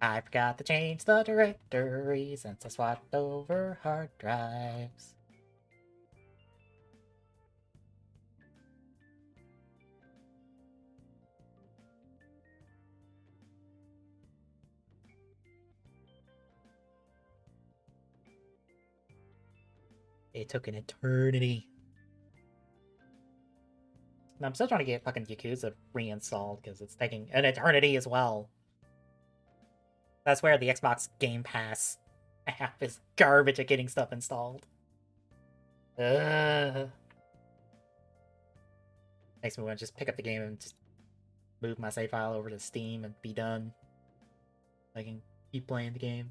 I forgot to change the directory since I swapped over hard drives. It took an eternity. And I'm still trying to get fucking Yakuza reinstalled because it's taking an eternity as well. That's where the Xbox Game Pass app is garbage at getting stuff installed. Ugh. Makes me want to just pick up the game and just move my save file over to Steam and be done. I can keep playing the game.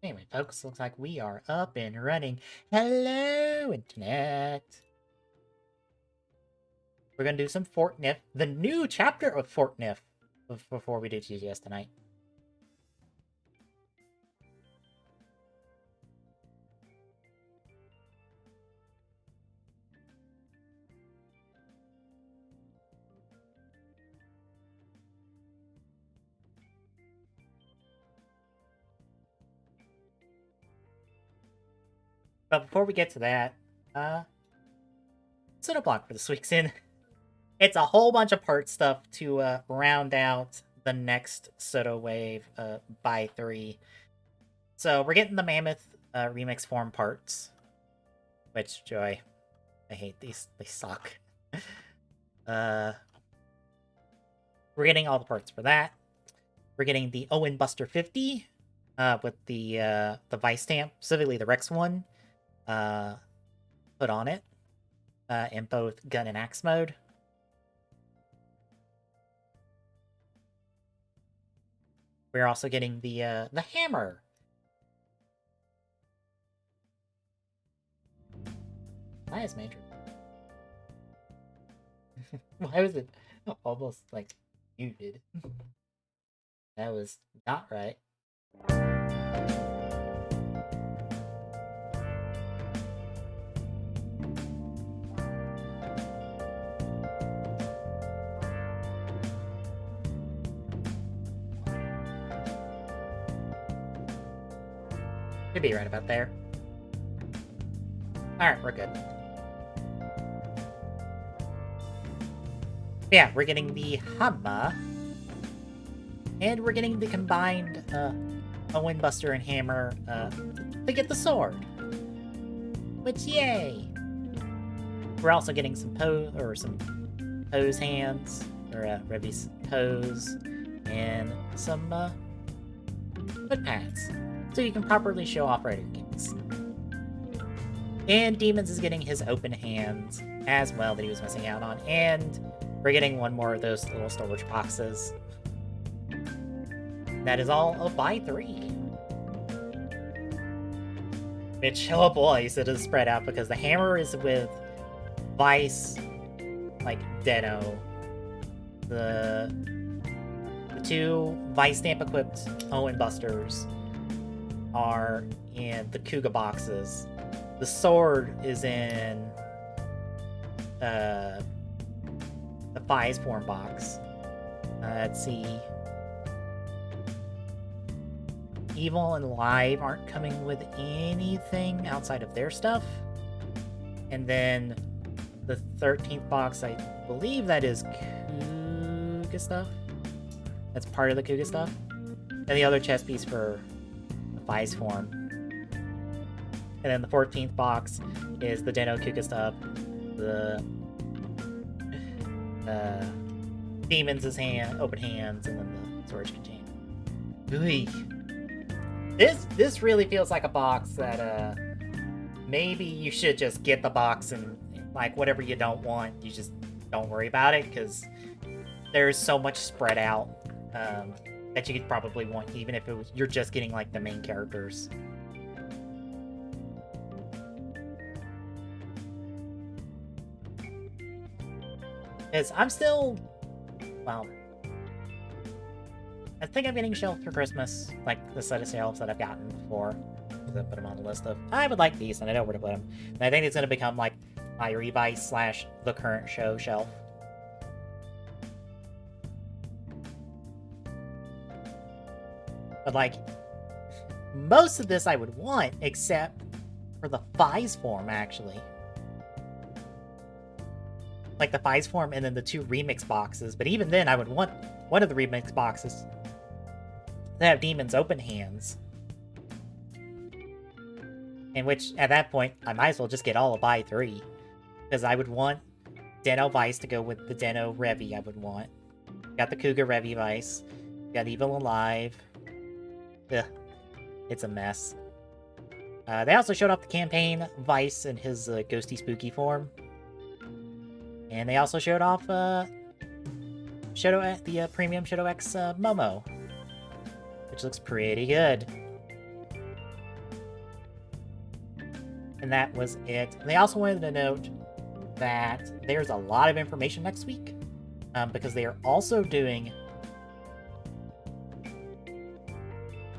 Anyway, folks, looks like we are up and running. Hello, Internet! We're gonna do some Fortnite, the new chapter of Fortnite, before we do TGS tonight. But before we get to that, Soda Block for this week's in. It's a whole bunch of part stuff to round out the next Soda Wave by 3. So we're getting the Mammoth remix form parts. Which, joy. I hate these. They suck. We're getting all the parts for that. We're getting the Owen Buster 50 with the Vice stamp, specifically the Rex one, put on it in both gun and axe mode. We're also getting the hammer. Why is Major? Why was it almost like muted? That was not right. Should be right about there. Alright, we're good. Yeah, we're getting the hammer. And we're getting the combined Owen, Buster, and Hammer to get the sword. Which, yay! We're also getting some pose hands, or Revy's pose, and some foot pads, so you can properly show off rider kicks. And Demons is getting his open hands as well that he was missing out on, and we're getting one more of those little storage boxes. That is all of by 3. Which, oh boy, so it is spread out because the hammer is with Vice, like Deno. The 2 Vice stamp equipped Owen Busters are in the Kuga boxes. The sword is in the Vice form box. Let's see. Evil and Live aren't coming with anything outside of their stuff. And then the 13th box, I believe that is Kuga stuff. That's part of the Kuga stuff. And the other chest piece for the Vice form. And then the 14th box is the Deno Kuga stuff. The Demons' open hands, and then the storage container. Ooh. This really feels like a box that maybe you should just get the box and like whatever you don't want, you just don't worry about it, because there's so much spread out that you could probably want, even if you're just getting like the main characters. Because I'm still well, I think I'm getting shelved for Christmas, like the set of shelves that I've gotten before. I put them on the list of, I would like these, and I know where to put them. And I think it's going to become like my Revice slash the current show shelf. But like, most of this I would want, except for the Fies form, actually. Like the Fies form and then the 2 remix boxes. But even then, I would want one of the remix boxes to have Demon's open hands. In which, at that point, I might as well just get all of buy 3. Because I would want Deno Vice to go with the Deno Revi I would want. Got the Cougar Revi Vice. Got Evil Alive. Ugh. It's a mess. They also showed off the campaign Vice in his ghosty spooky form. And they also showed off Shadow the premium Shadow X Momo, which looks pretty good. And that was it. They also wanted to note that there's a lot of information next week, because they are also doing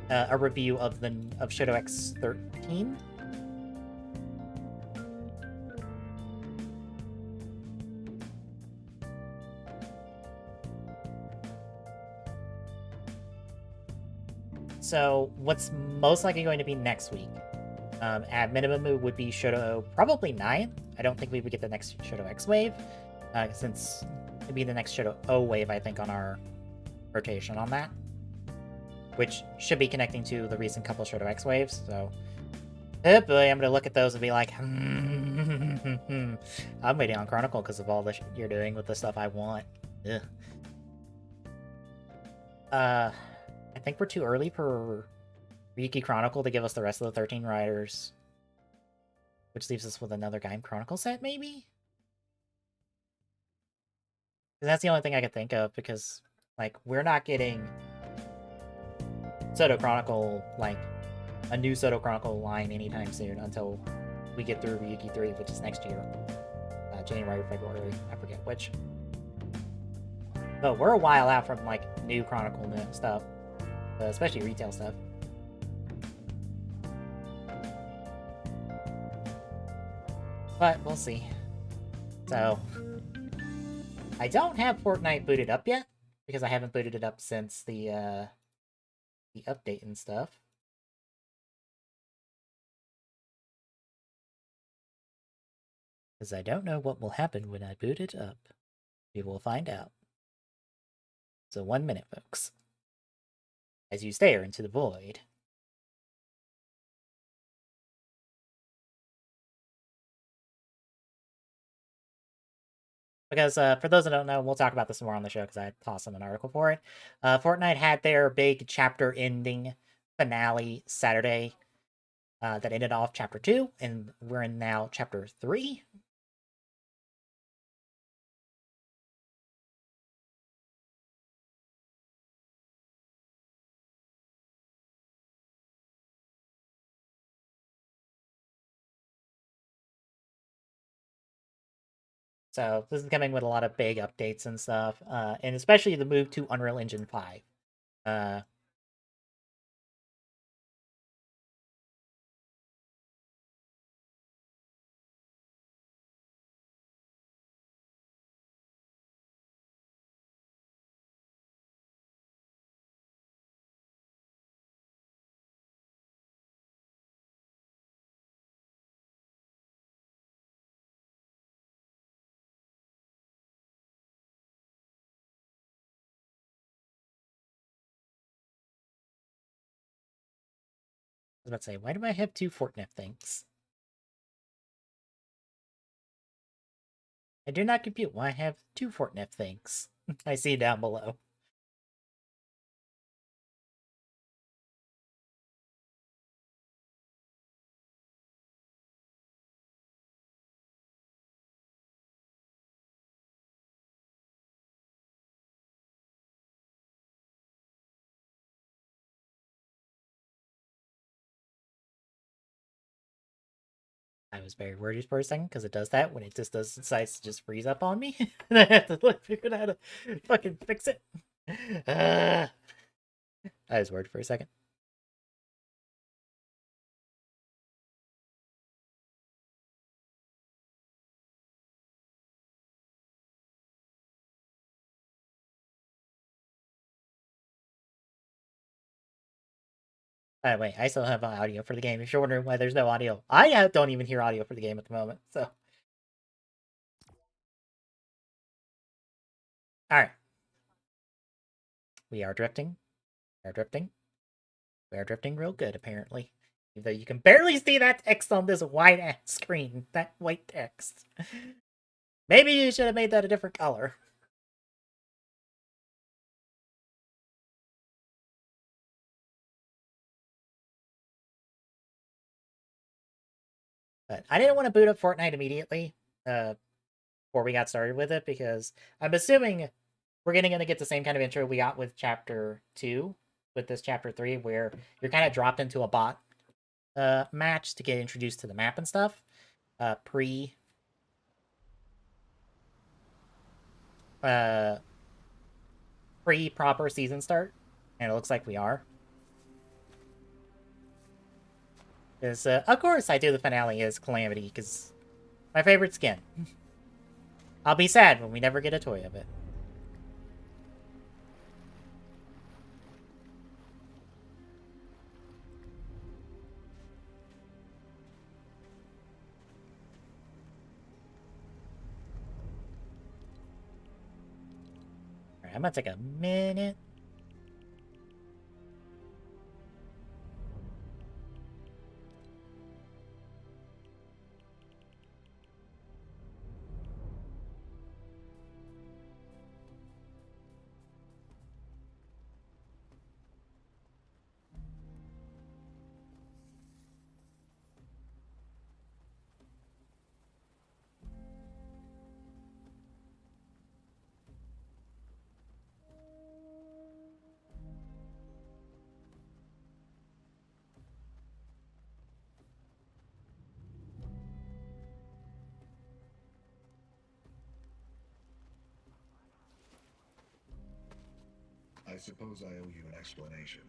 a review of Shadow X 13. So what's most likely going to be next week? At minimum, it would be Shadow probably 9. I don't think we would get the next Shadow X wave, since it'd be the next Shadow O wave, I think, on our rotation on that, which should be connecting to the recent couple Shadow X waves. So, oh boy, I'm gonna look at those and be like, I'm waiting on Chronicle because of all the you're doing with the stuff I want. Ugh. I think we're too early for Ryuki Chronicle to give us the rest of the 13 riders. Which leaves us with another Gaim Chronicle set, maybe? And that's the only thing I could think of, because, like, we're not getting Soto Chronicle, like, a new Soto Chronicle line anytime soon until we get through Ryuki 3, which is next year. January or February, I forget which. But we're a while out from, like, new Chronicle stuff. Especially retail stuff. But we'll see. So, I don't have Fortnite booted up yet, because I haven't booted it up since the update and stuff. Because I don't know what will happen when I boot it up. We will find out. So 1 minute, folks. As you stare into the void. Because for those that don't know, we'll talk about this more on the show because I tossed in an article for it. Fortnite had their big chapter ending finale Saturday that ended off chapter 2, and we're in now chapter 3. So this is coming with a lot of big updates and stuff, and especially the move to Unreal Engine 5. I was about to say, why do I have 2 Fortnite things? I do not compute why I have 2 Fortnite things. I see down below. I was very worried for a second because it does that when it just decides to just freeze up on me. And I have to like figure out how to fucking fix it. I was worried for a second. Wait, I still have audio for the game. If you're wondering why there's no audio, I don't even hear audio for the game at the moment. So, all right, we are drifting. We are drifting. We are drifting real good, apparently. Even though you can barely see that text on this white ass screen. That white text. Maybe you should have made that a different color. But I didn't want to boot up Fortnite immediately before we got started with it because I'm assuming we're going to get the same kind of intro we got with Chapter 2 with this Chapter 3 where you're kind of dropped into a bot match to get introduced to the map and stuff pre uh pre proper season start, and it looks like we are. Because of course I do the finale as Calamity because my favorite skin. I'll be sad when we never get a toy of it. Alright, I'm gonna take a minute. I suppose I owe you an explanation.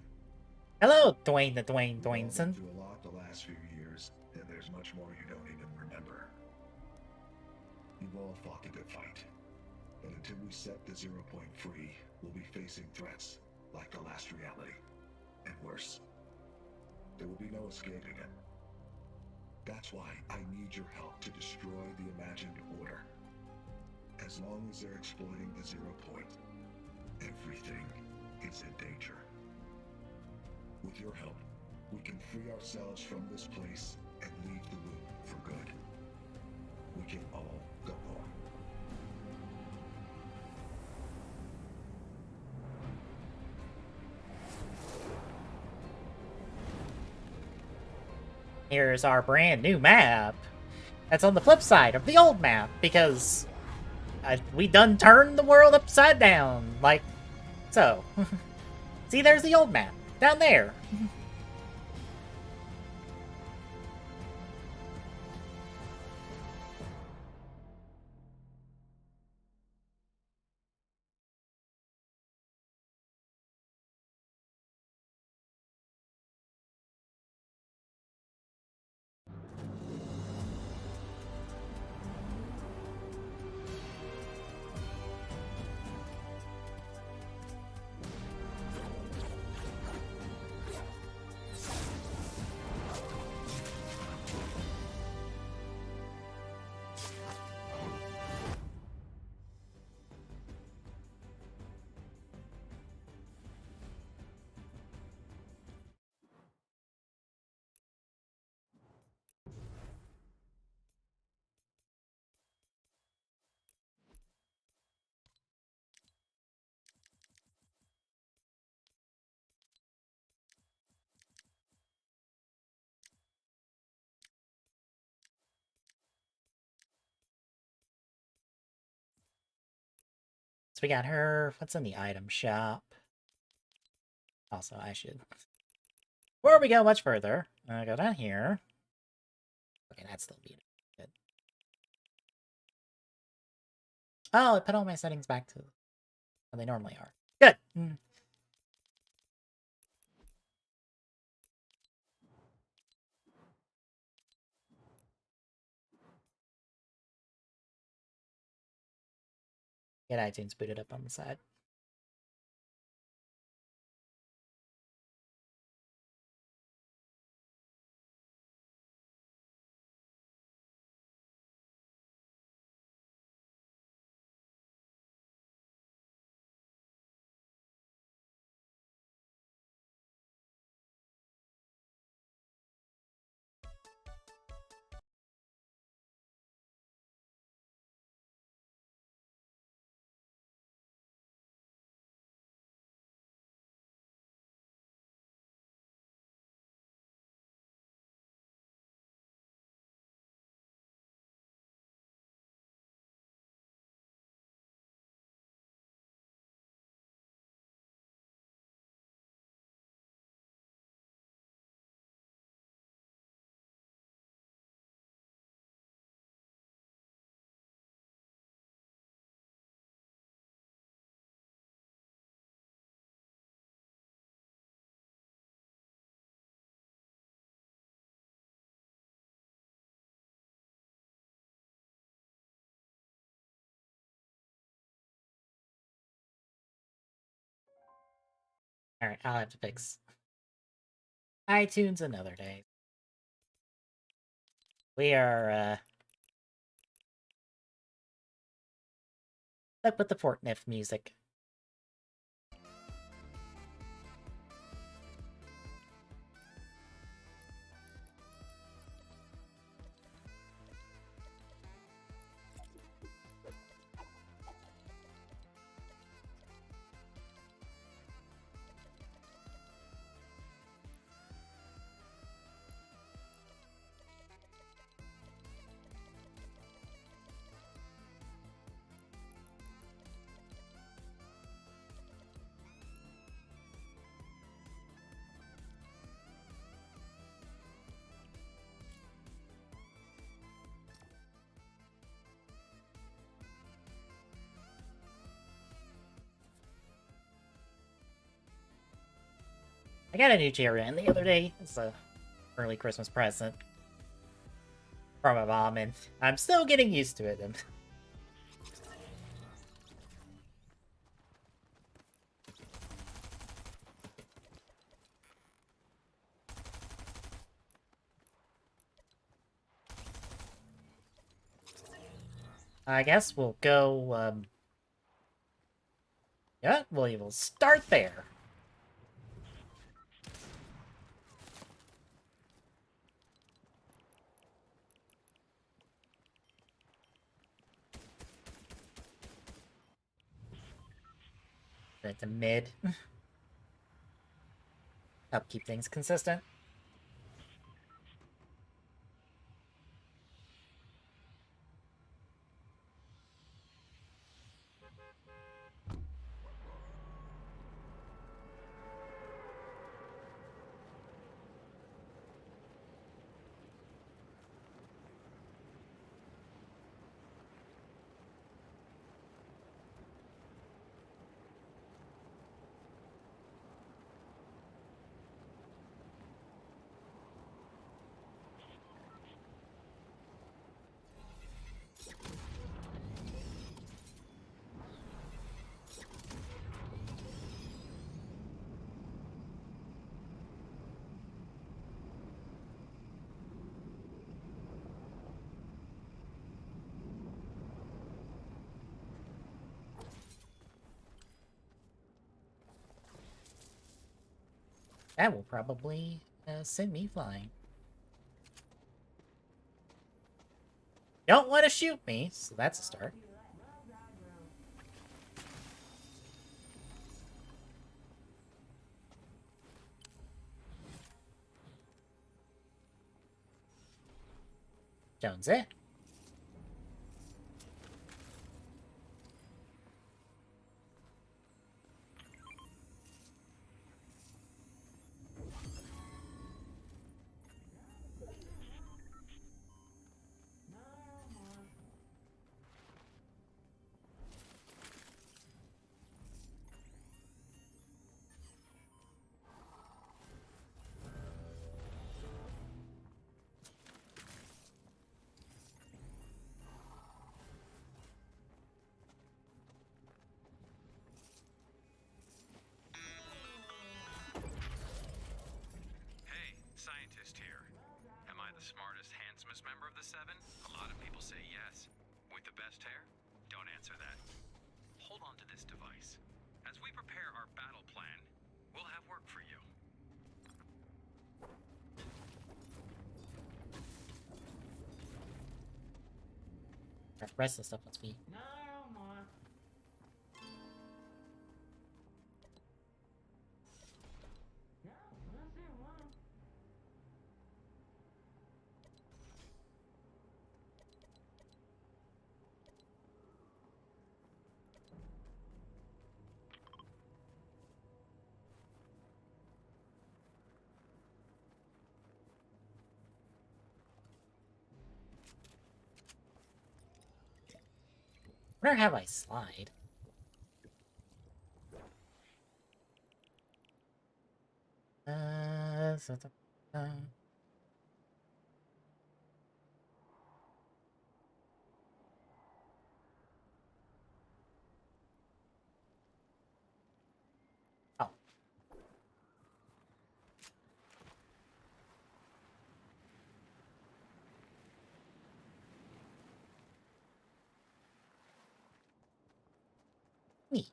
Hello, Dwayne the Dwayne We've all been Dwayneson. through a lot the last few years, and there's much more you don't even remember. You've all fought a good fight. But until we set the 0 point free, we'll be facing threats like the last reality. And worse. There will be no escaping it. That's why I need your help to destroy the imagined order. As long as they're exploiting the 0 point, everything is in danger. With your help, we can free ourselves from this place and leave the loop for good. We can all go home. Here's our brand new map. That's on the flip side of the old map because we done turned the world upside down, like so. See, there's the old map down there. So we got her. What's in the item shop? Also, I should. Before we go much further, I go down here. Okay, that's still muted. Good. Oh, it put all my settings back to how they normally are. Good. Get iTunes booted up on the side. Alright, I'll have to fix iTunes another day. We are, stuck with the Fortnite music. I got a new JRN the other day. It's a early Christmas present from my mom, and I'm still getting used to it. I guess we'll go, yeah, we will start there. It's a mid. Help keep things consistent. That will probably send me flying. Don't want to shoot me, so that's a start. Jonesy. 7? A lot of people say yes. With the best hair? Don't answer that. Hold on to this device. As we prepare our battle plan, we'll have work for you. The rest of the stuff must be. No more. No, let's see one. Where have I slide? So oh. Neat.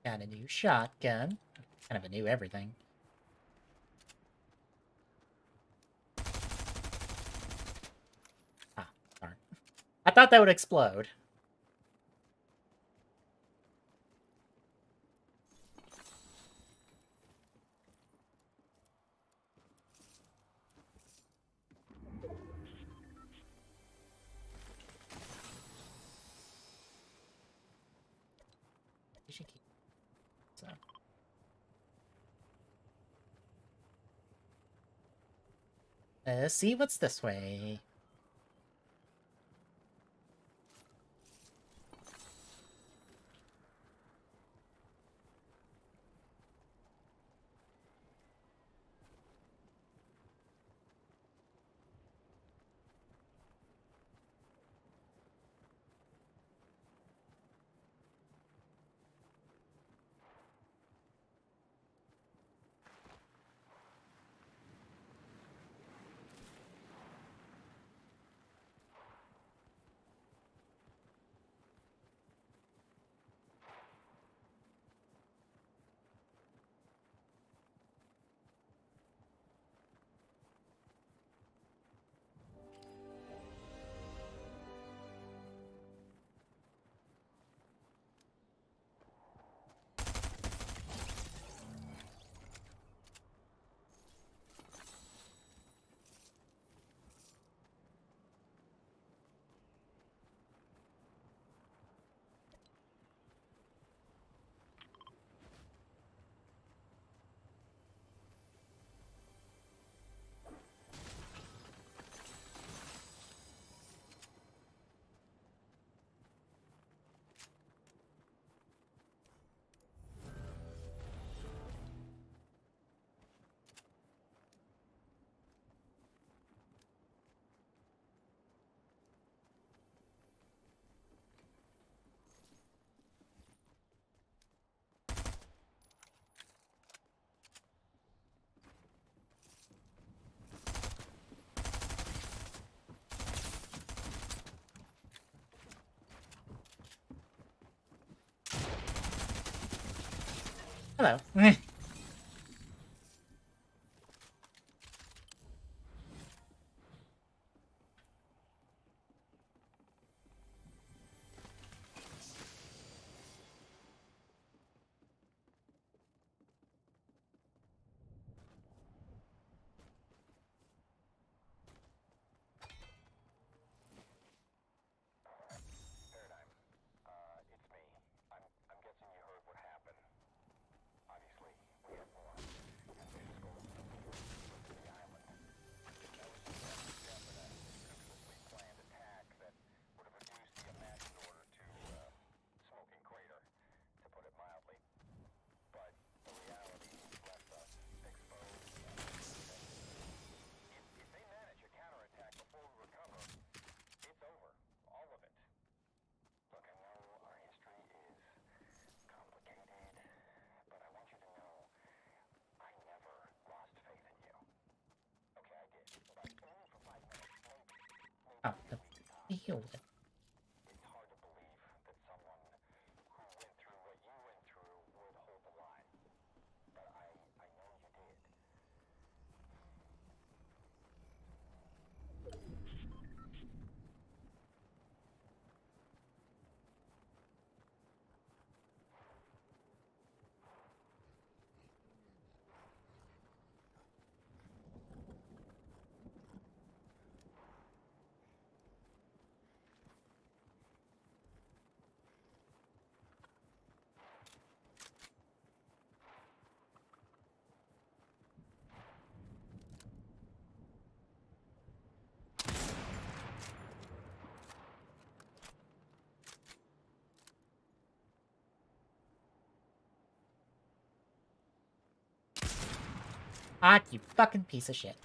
Got a new shotgun. Kind of a new everything. Ah, darn. I thought that would explode. You should keep so. See what's this way. Hello. It's me. I'm guessing you heard what happened. Obviously, deal with. It's hard to believe that someone who went through what you went through would hold the line. But I know you did. Ah, you fucking piece of shit.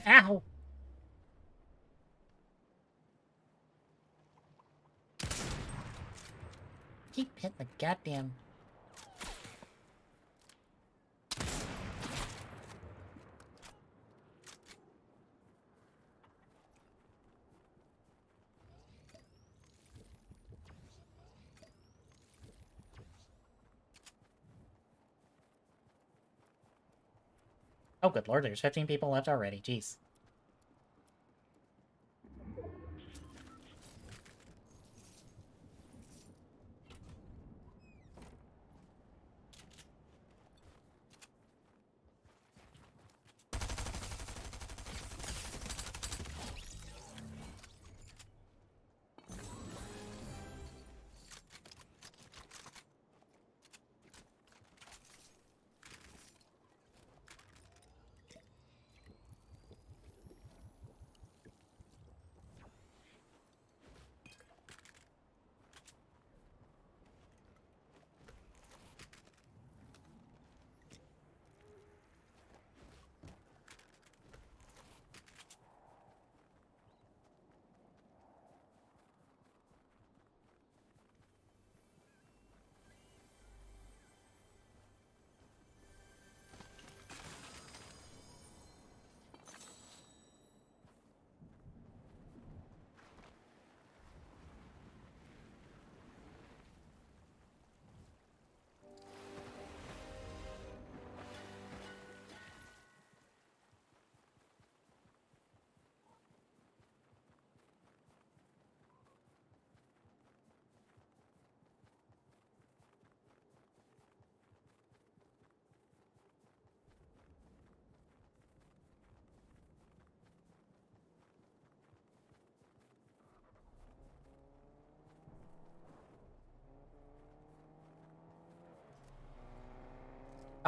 Ow! Keep hitting the goddamn... Oh, good lord, there's 15 people left already. Jeez.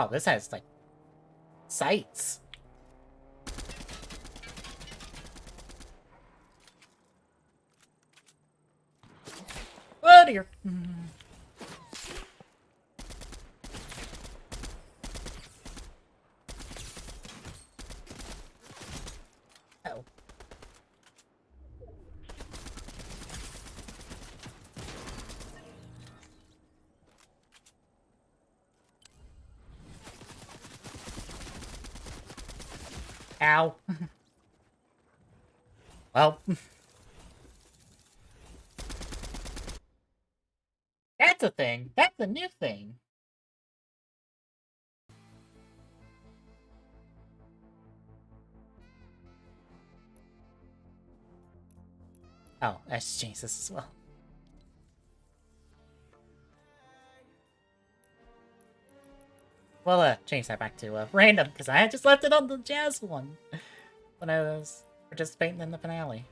Oh, this has, like, sights. Oh, dear. Oh. Ow. Well. That's a thing. That's a new thing. Oh, I should change this as well. Well, change that back to random, because I had just left it on the jazz one when I was participating in the finale.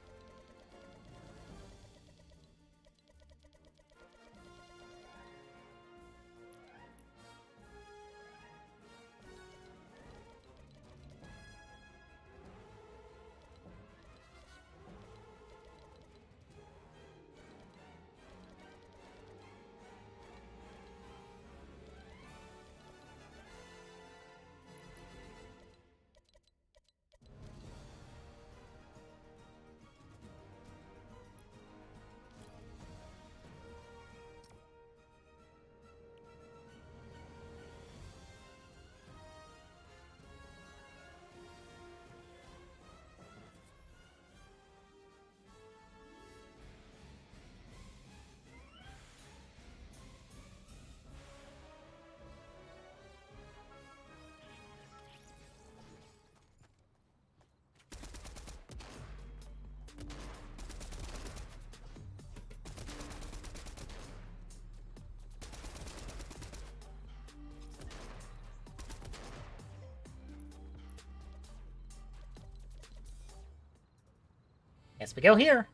Guess we go here.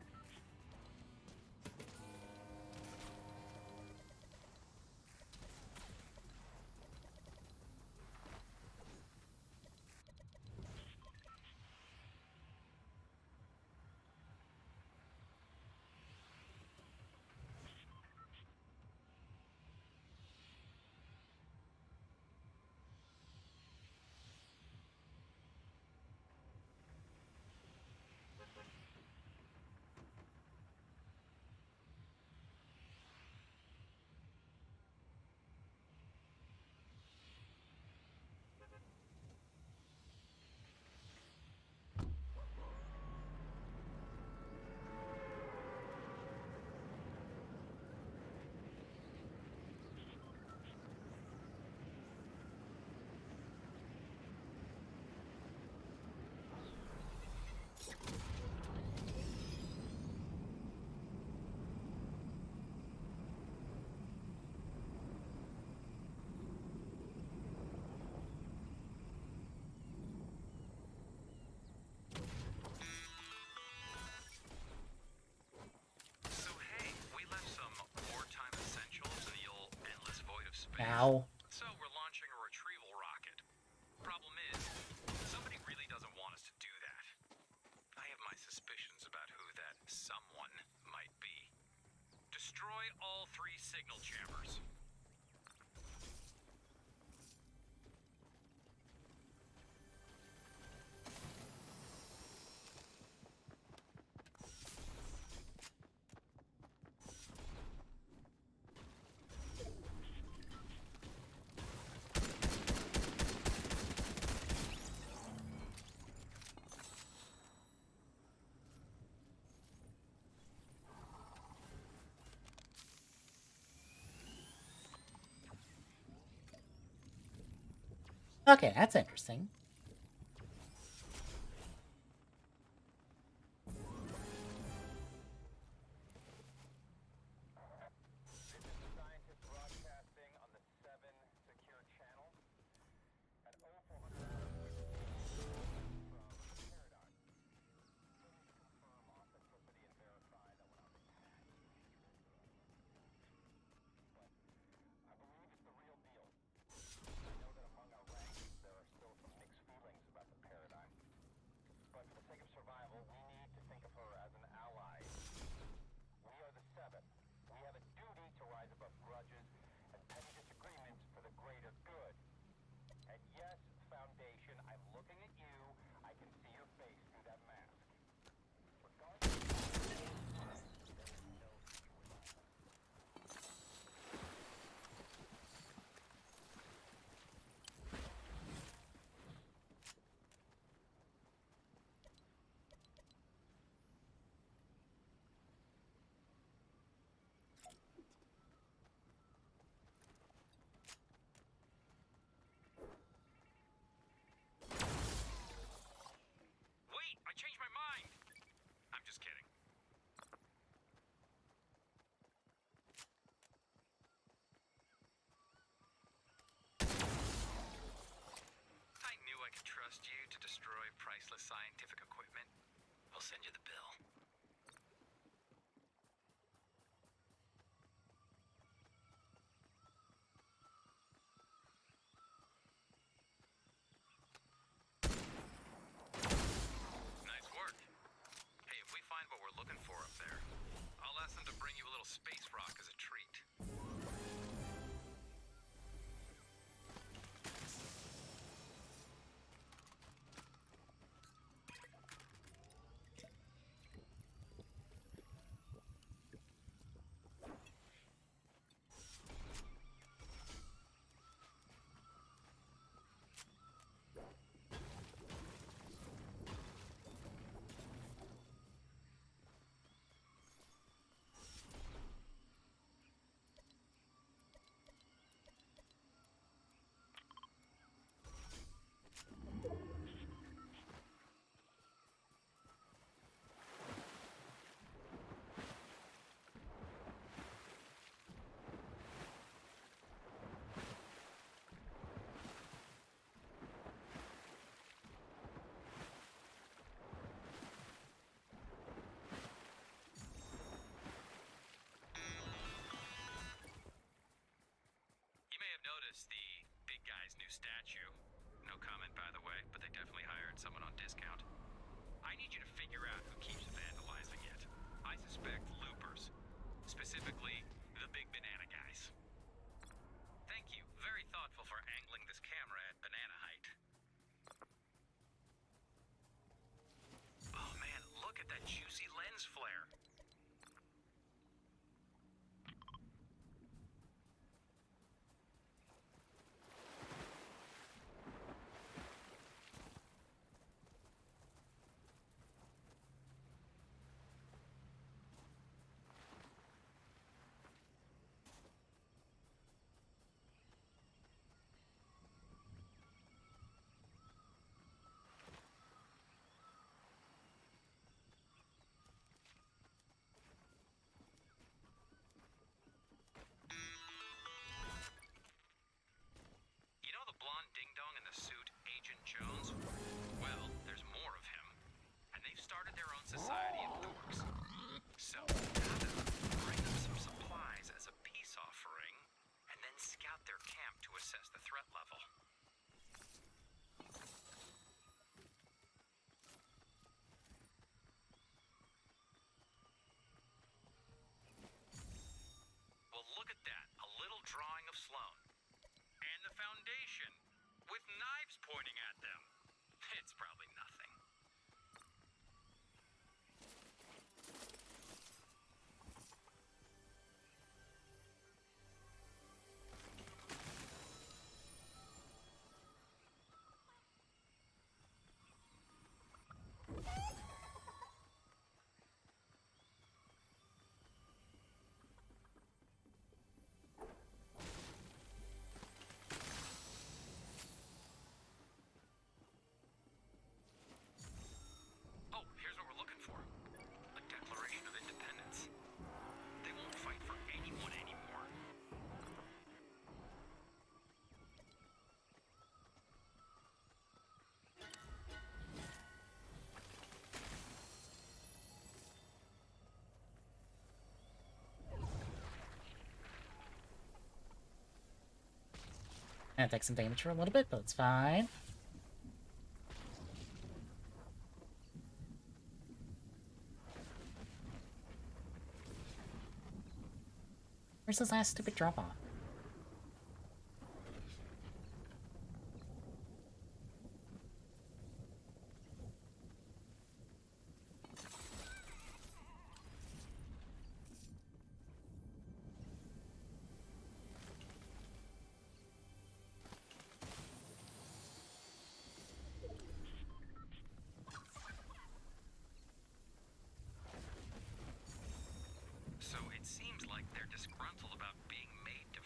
So hey, we left some wartime essentials in the old endless void of space. Ow. So we're launching a retrieval rocket. Problem is, somebody really doesn't want us to do that. I have my suspicions about who that someone might be. Destroy all 3 signal jammers. Okay, that's interesting. This is the scientist broadcasting on the 7 secure channel. At 0400 from Paradox. Able to confirm authenticity and verify that we're not being hacked. But I believe it's the real deal. I know that among our ranks there are still some mixed statue. No comment, by the way, but they definitely hired someone on discount. I need you to figure out who keeps vandalizing it. I suspect loopers. Specifically, the big banana guys. Thank you. Very thoughtful for angling this camera at banana height. Oh man, look at that juicy lens flare. You know the blonde ding-dong in the suit, Agent Jones? Well, there's more of him. And they've started their own society of dorks. So, gotta bring them some supplies as a peace offering, and then scout their camp to assess the threat level. Well, look at that. A little drawing of Sloan. And the Foundation, with knives pointing at them. It's probably nothing. Oh, here's what we're looking for. A Declaration of Independence. They won't fight for anyone anymore. And take some damage for a little bit, but it's fine. Where's this last stupid drop-off? So it seems like they're disgruntled about being made to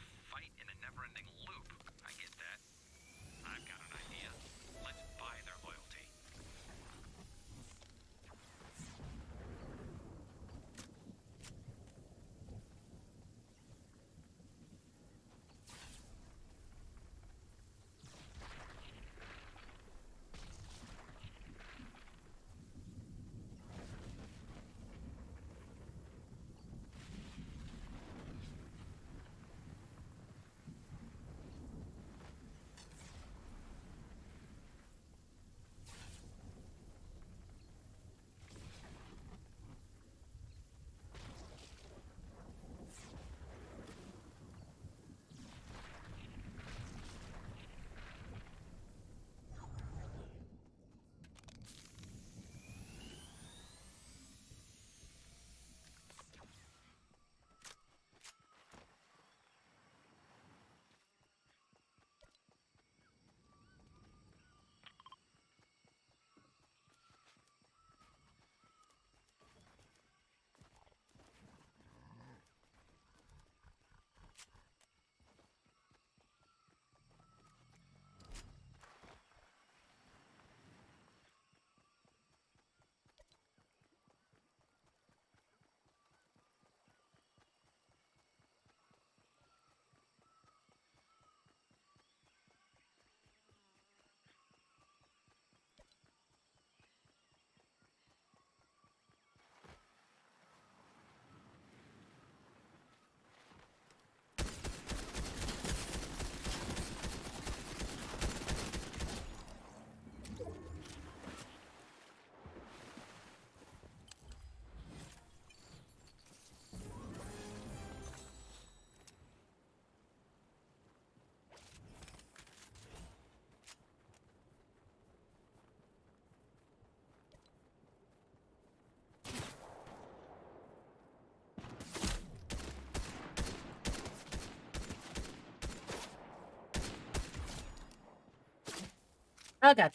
Oh god.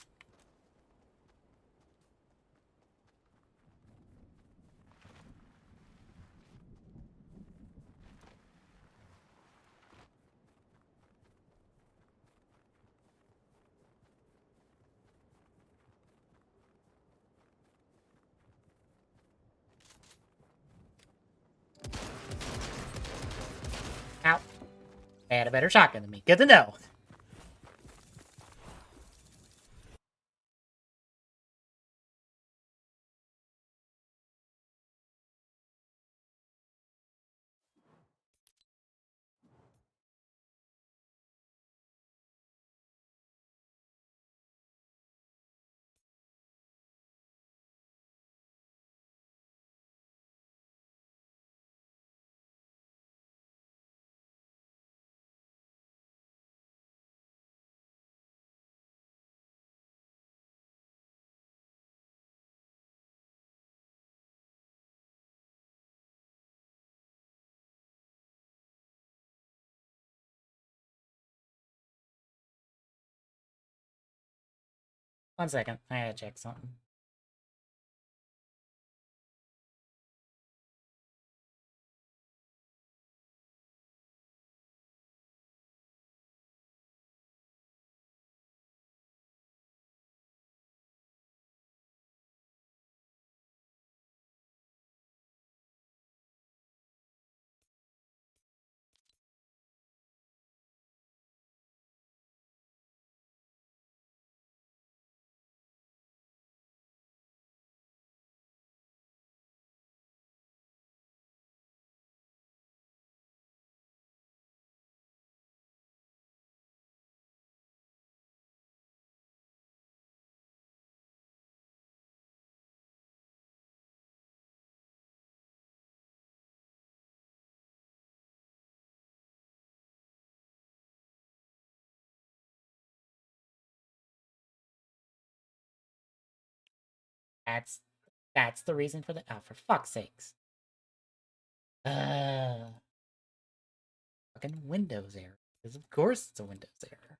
Ow. They had a better shotgun than me. Good to know. One second. I gotta check something. That's that's the reason for the for fuck's sakes. Fucking Windows error. Because of course it's a Windows error.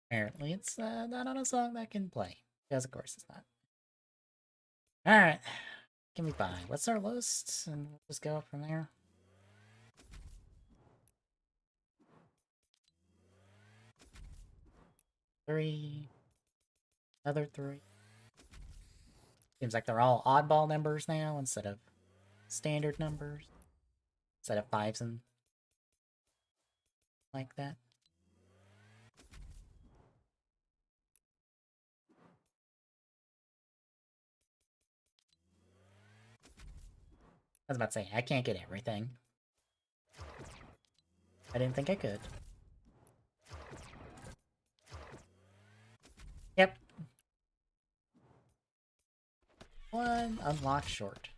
Apparently it's not on a song that can play. Because of course it's not. Alright. Give me by. What's our lowest? And we'll just go up from there. 3. Another 3. Seems like they're all oddball numbers now instead of standard numbers. Instead of 5s and like that. I was about to say, I can't get everything. I didn't think I could. Yep. One unlock short.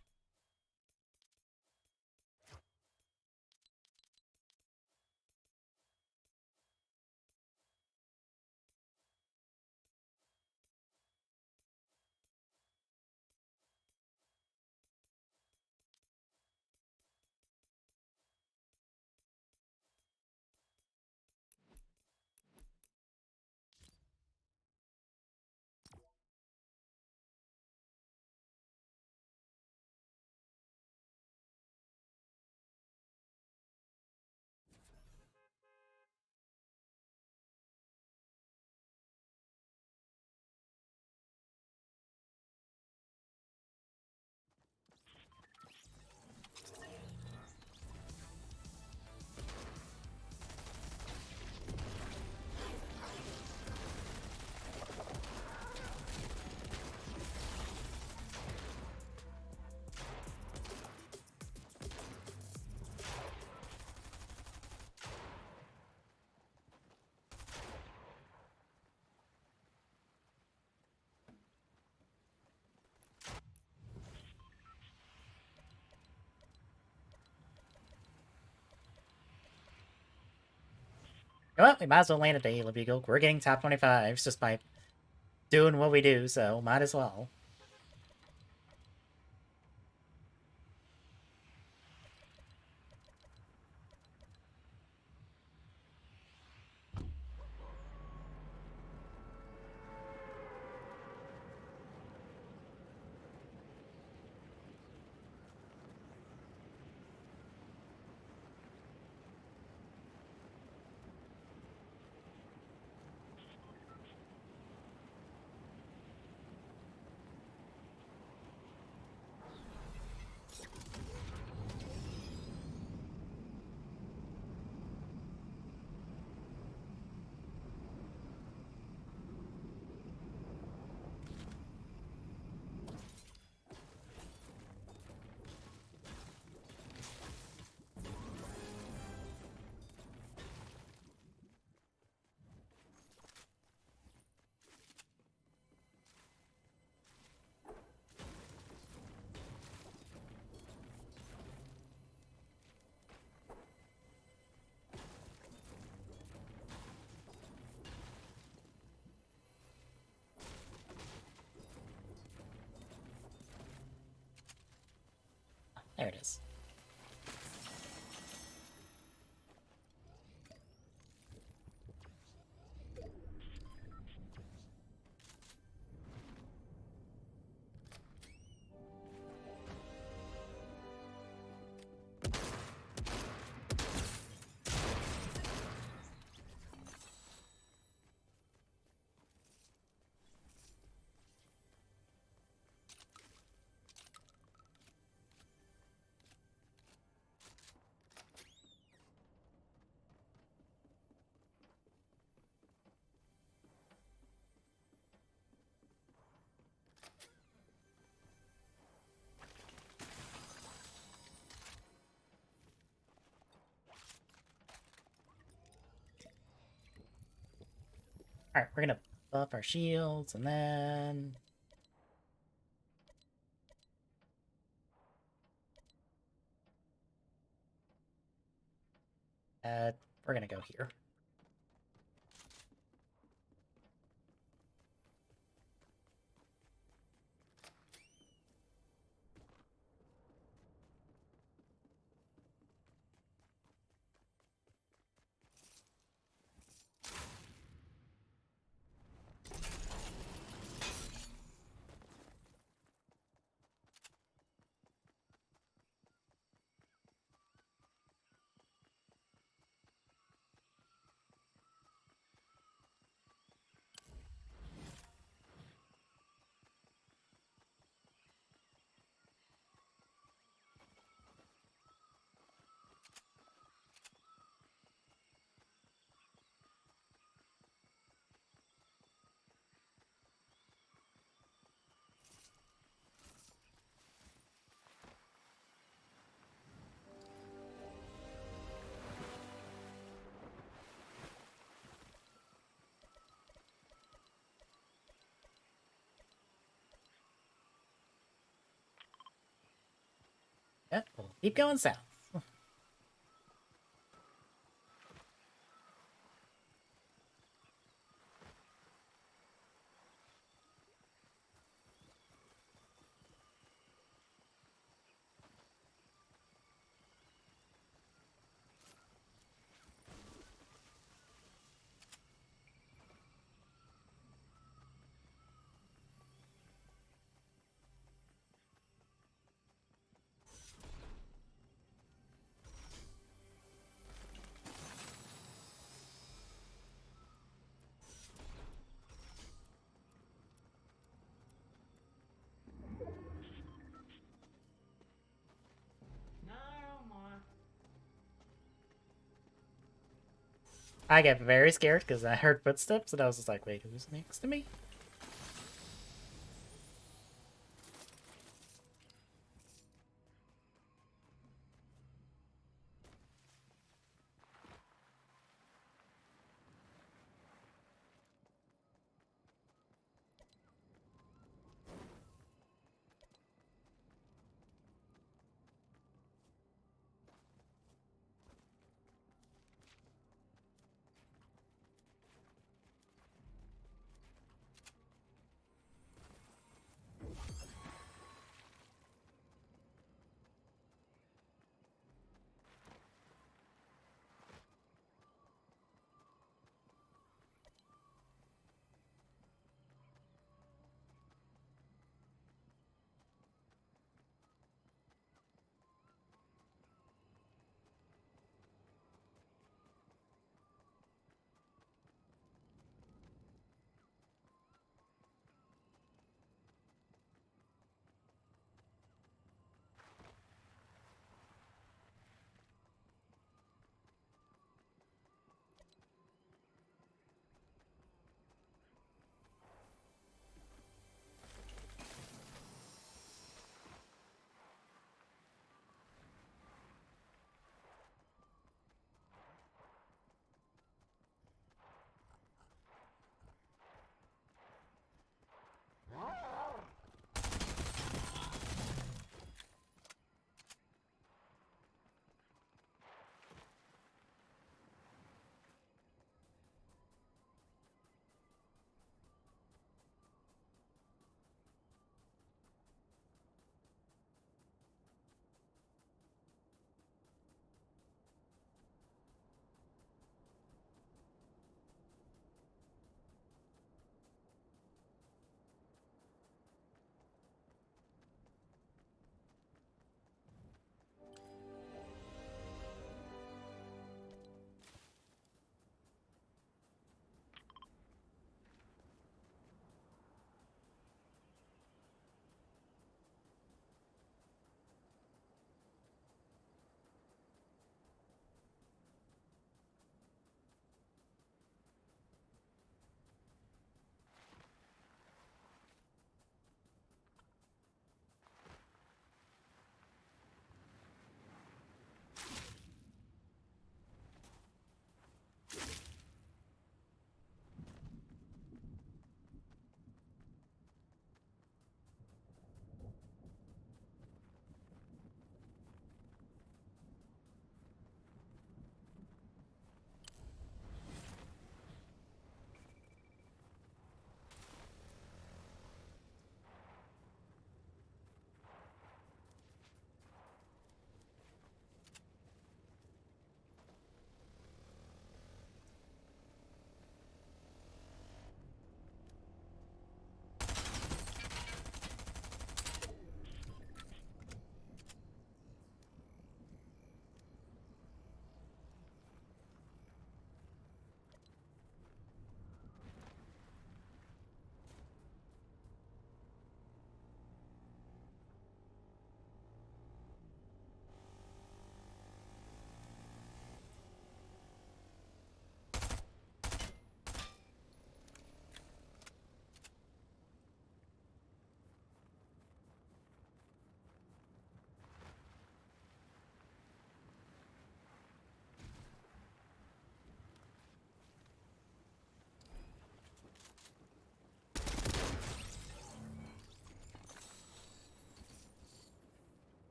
Well, we might as well land a Daily Beagle. We're getting top 25s just by doing what we do, so might as well. There it is. Alright, we're gonna buff our shields, and then... we're gonna go here. Yep, we'll keep going south. No more. I got very scared because I heard footsteps, and I was just like, wait, who's next to me?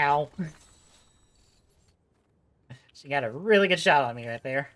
Ow. She got a really good shot on me right there.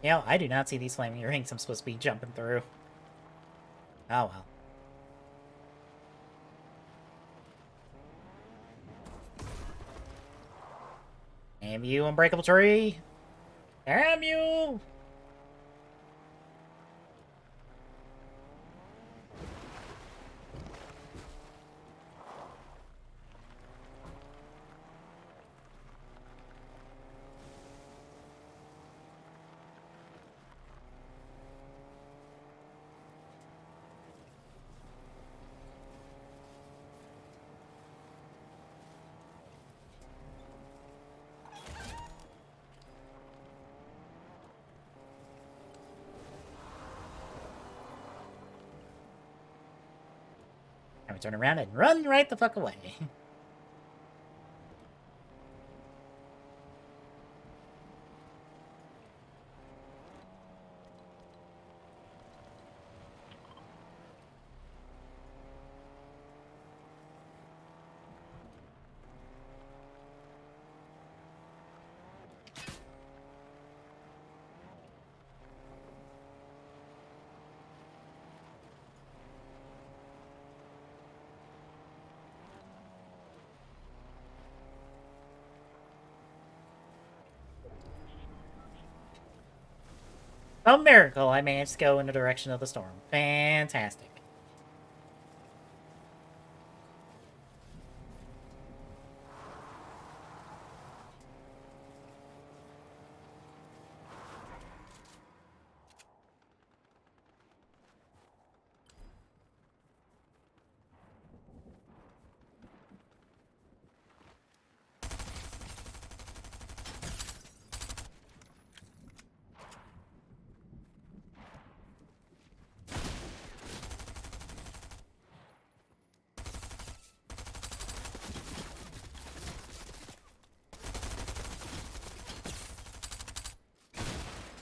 You know, I do not see these flaming rings I'm supposed to be jumping through. Oh well. Damn you, unbreakable tree! Damn you! Time to turn around and run right the fuck away. A miracle, I managed to go in the direction of the storm. Fantastic.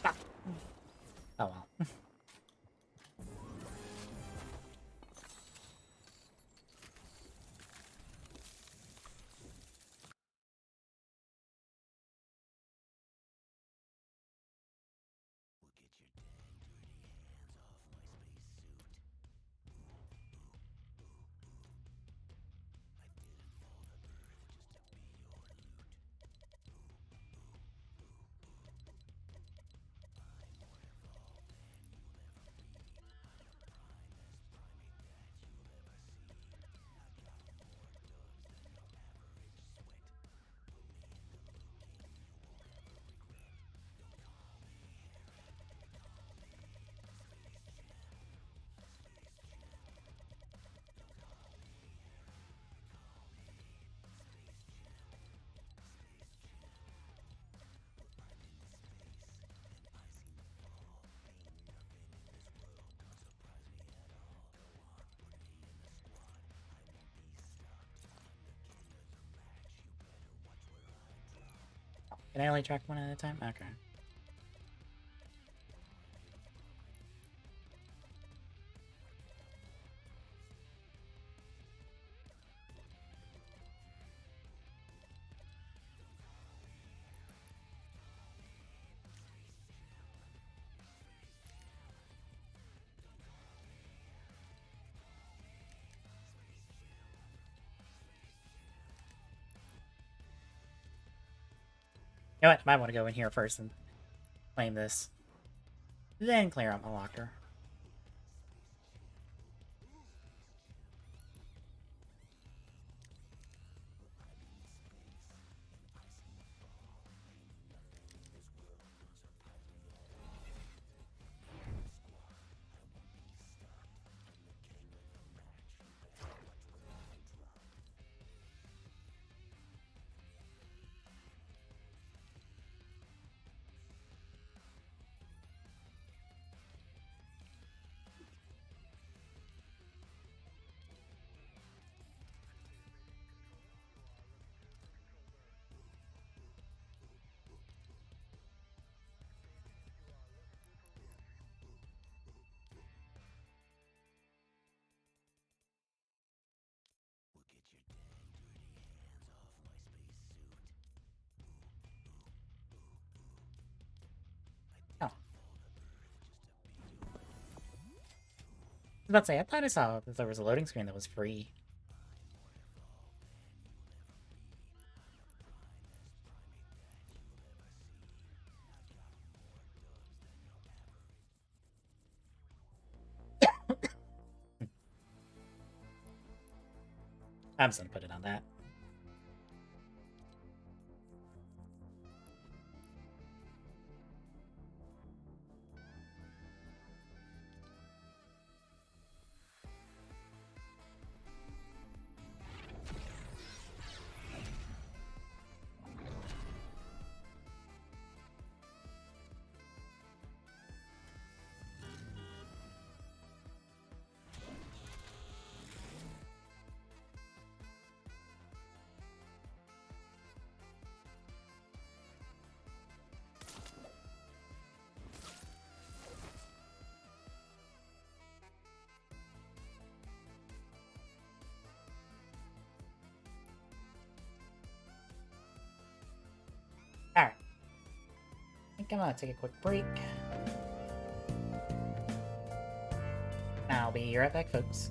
Ah. Oh well. Can I only track one at a time? Okay. You know what? Might want to go in here first and claim this. Then clear out my locker. about to say, I thought I saw that there was a loading screen that was free. I'm just gonna put it on that. Alright. I think I'm gonna take a quick break. I'll be right back, folks.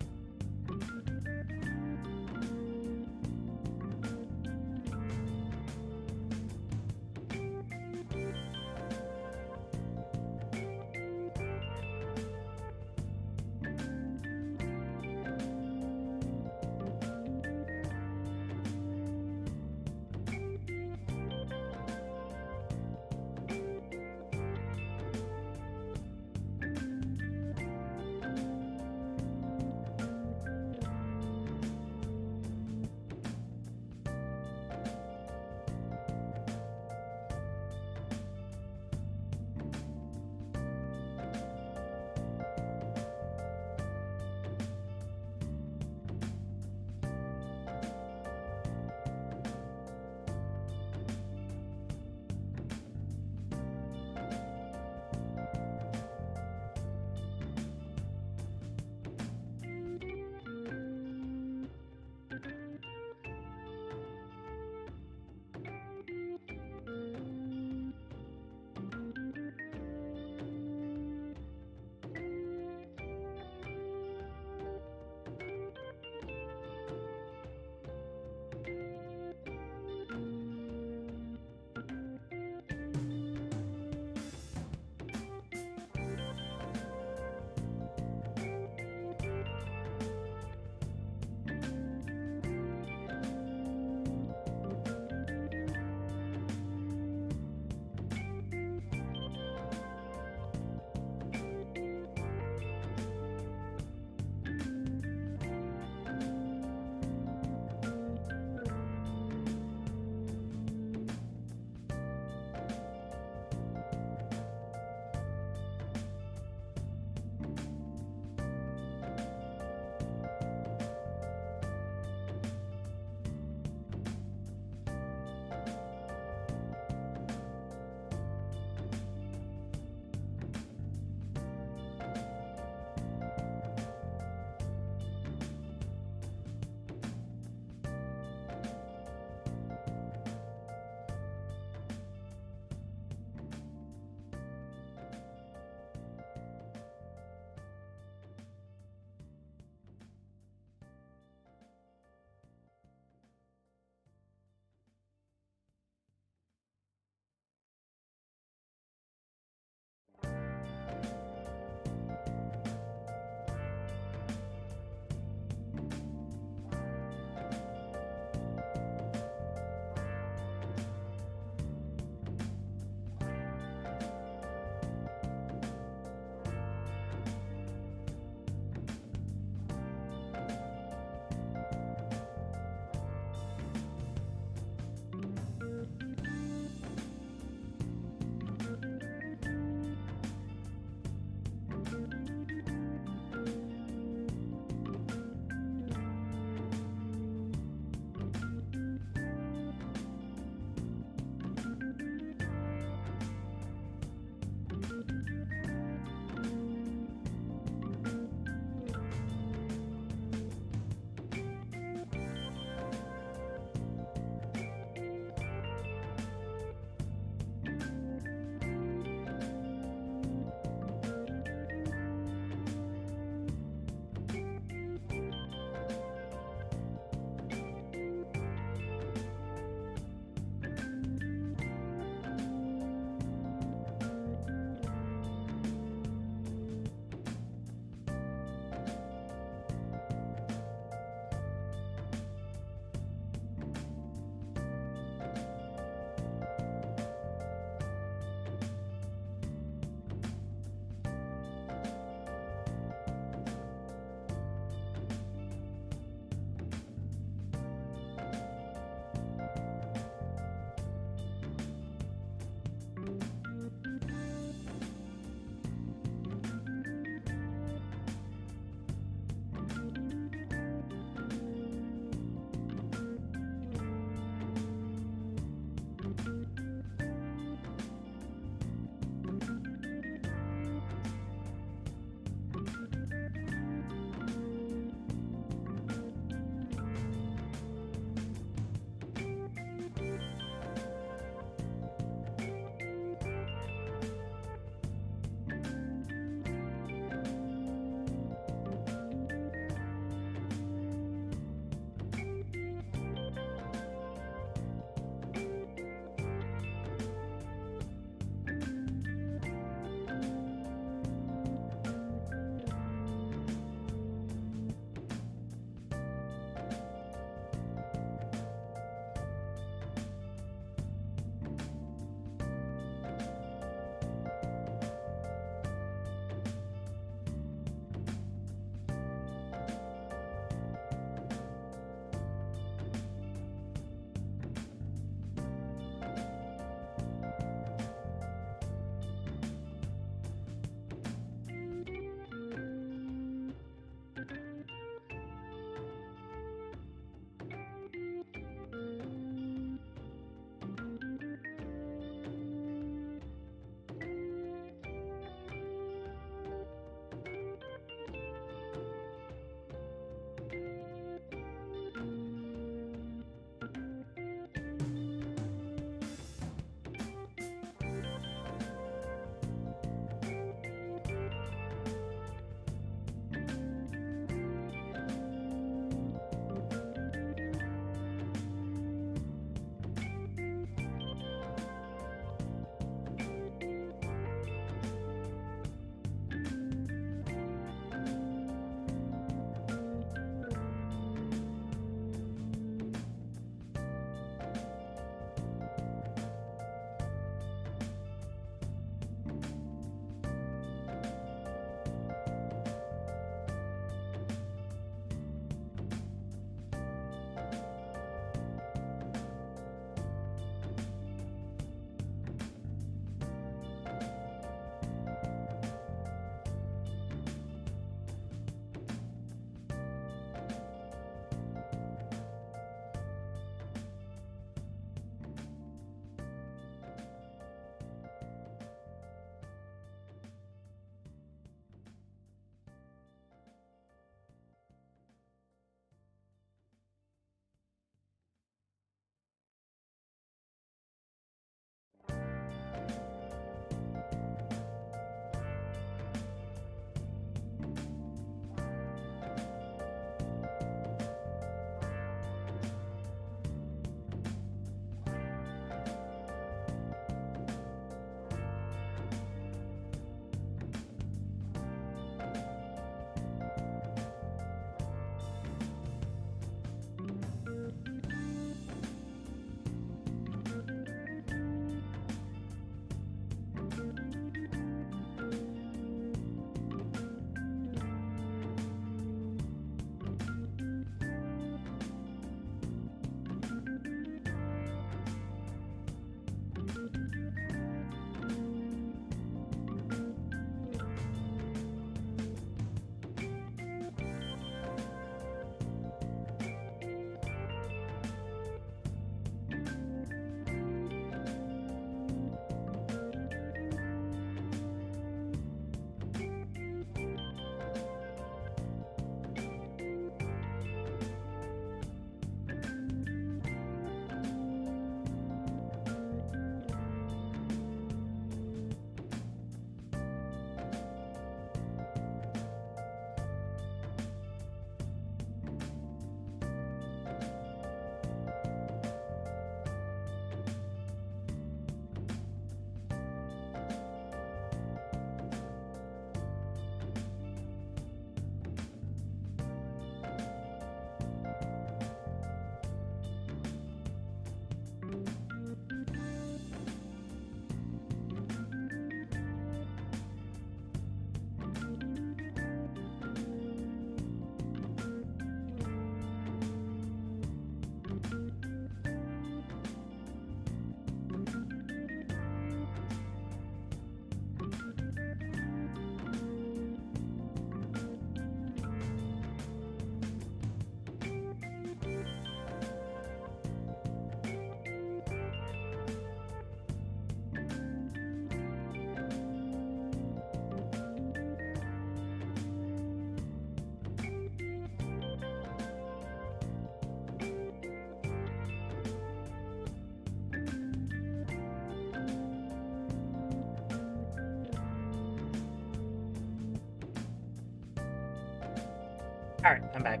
Alright, I'm back.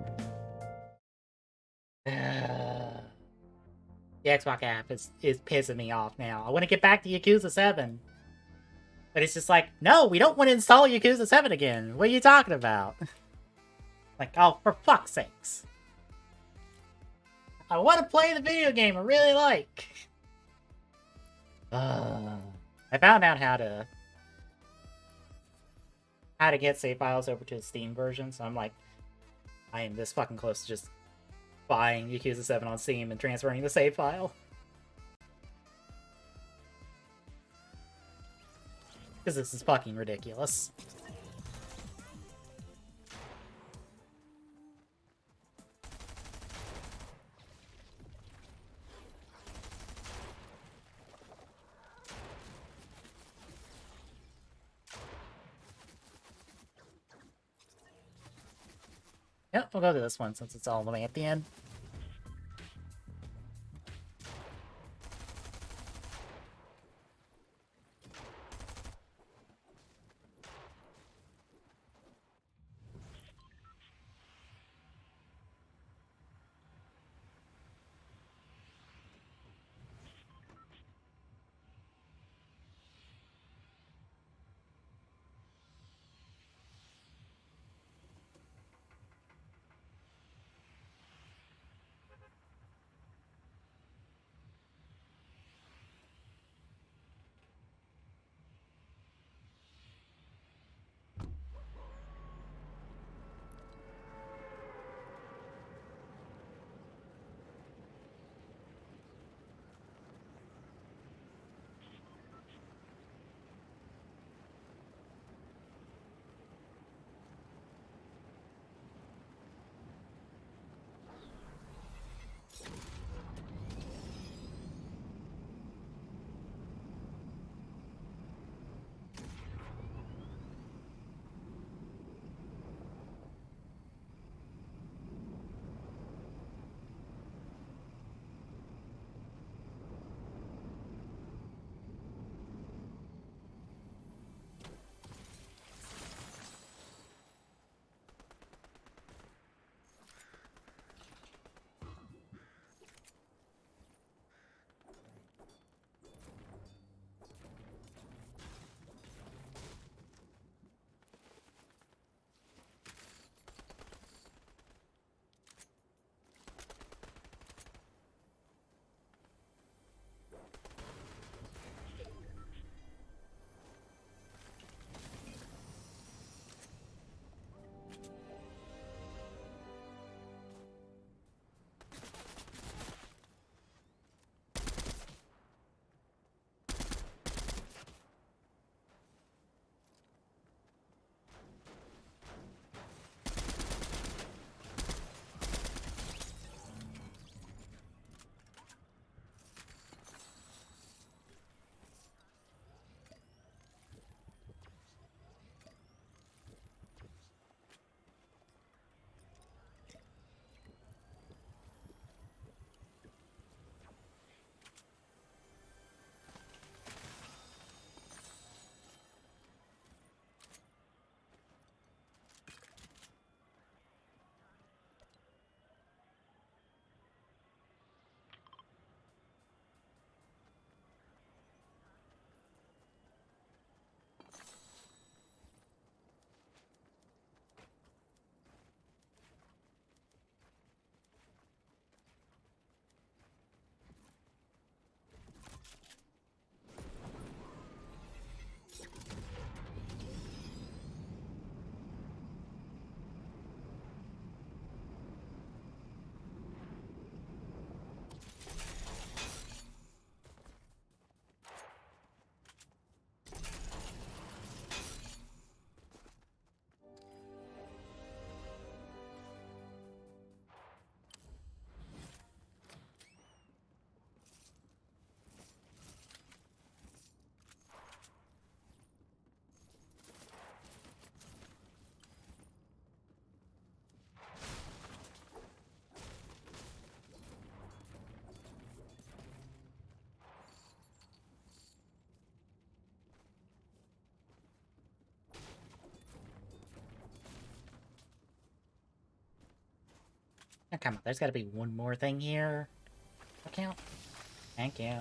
The Xbox app is pissing me off now. I want to get back to Yakuza 7. But it's just like, no, we don't want to install Yakuza 7 again. What are you talking about? Like, oh, for fuck's sakes. I want to play the video game I really like. I found out how to get save files over to the Steam version, so I'm like, I am this fucking close to just buying Yakuza 7 on Steam and transferring the save file. Because this is fucking ridiculous. Yep, we'll go to this one since it's all the way at the end. Oh, come on, there's gotta be one more thing here. Account. Thank you.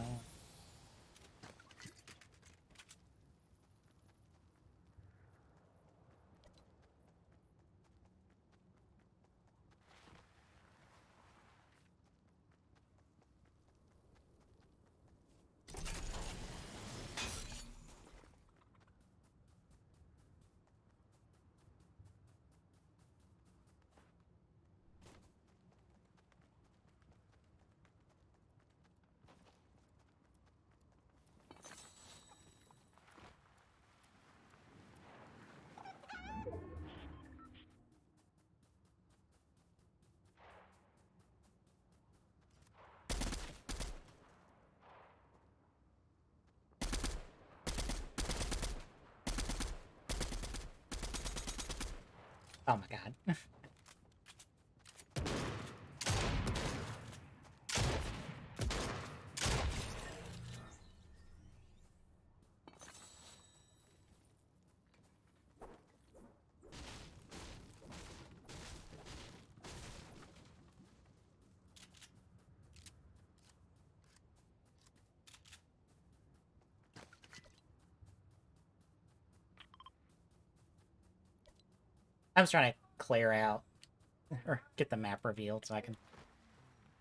Oh my god. I was trying to clear out or get the map revealed so I can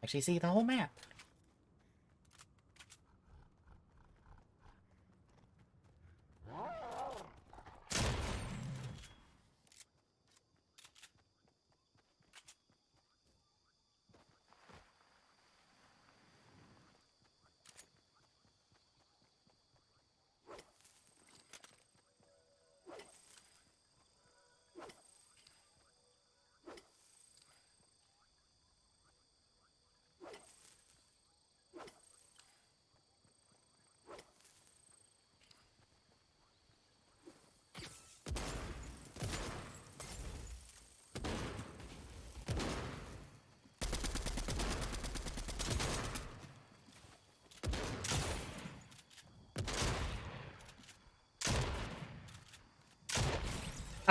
actually see the whole map.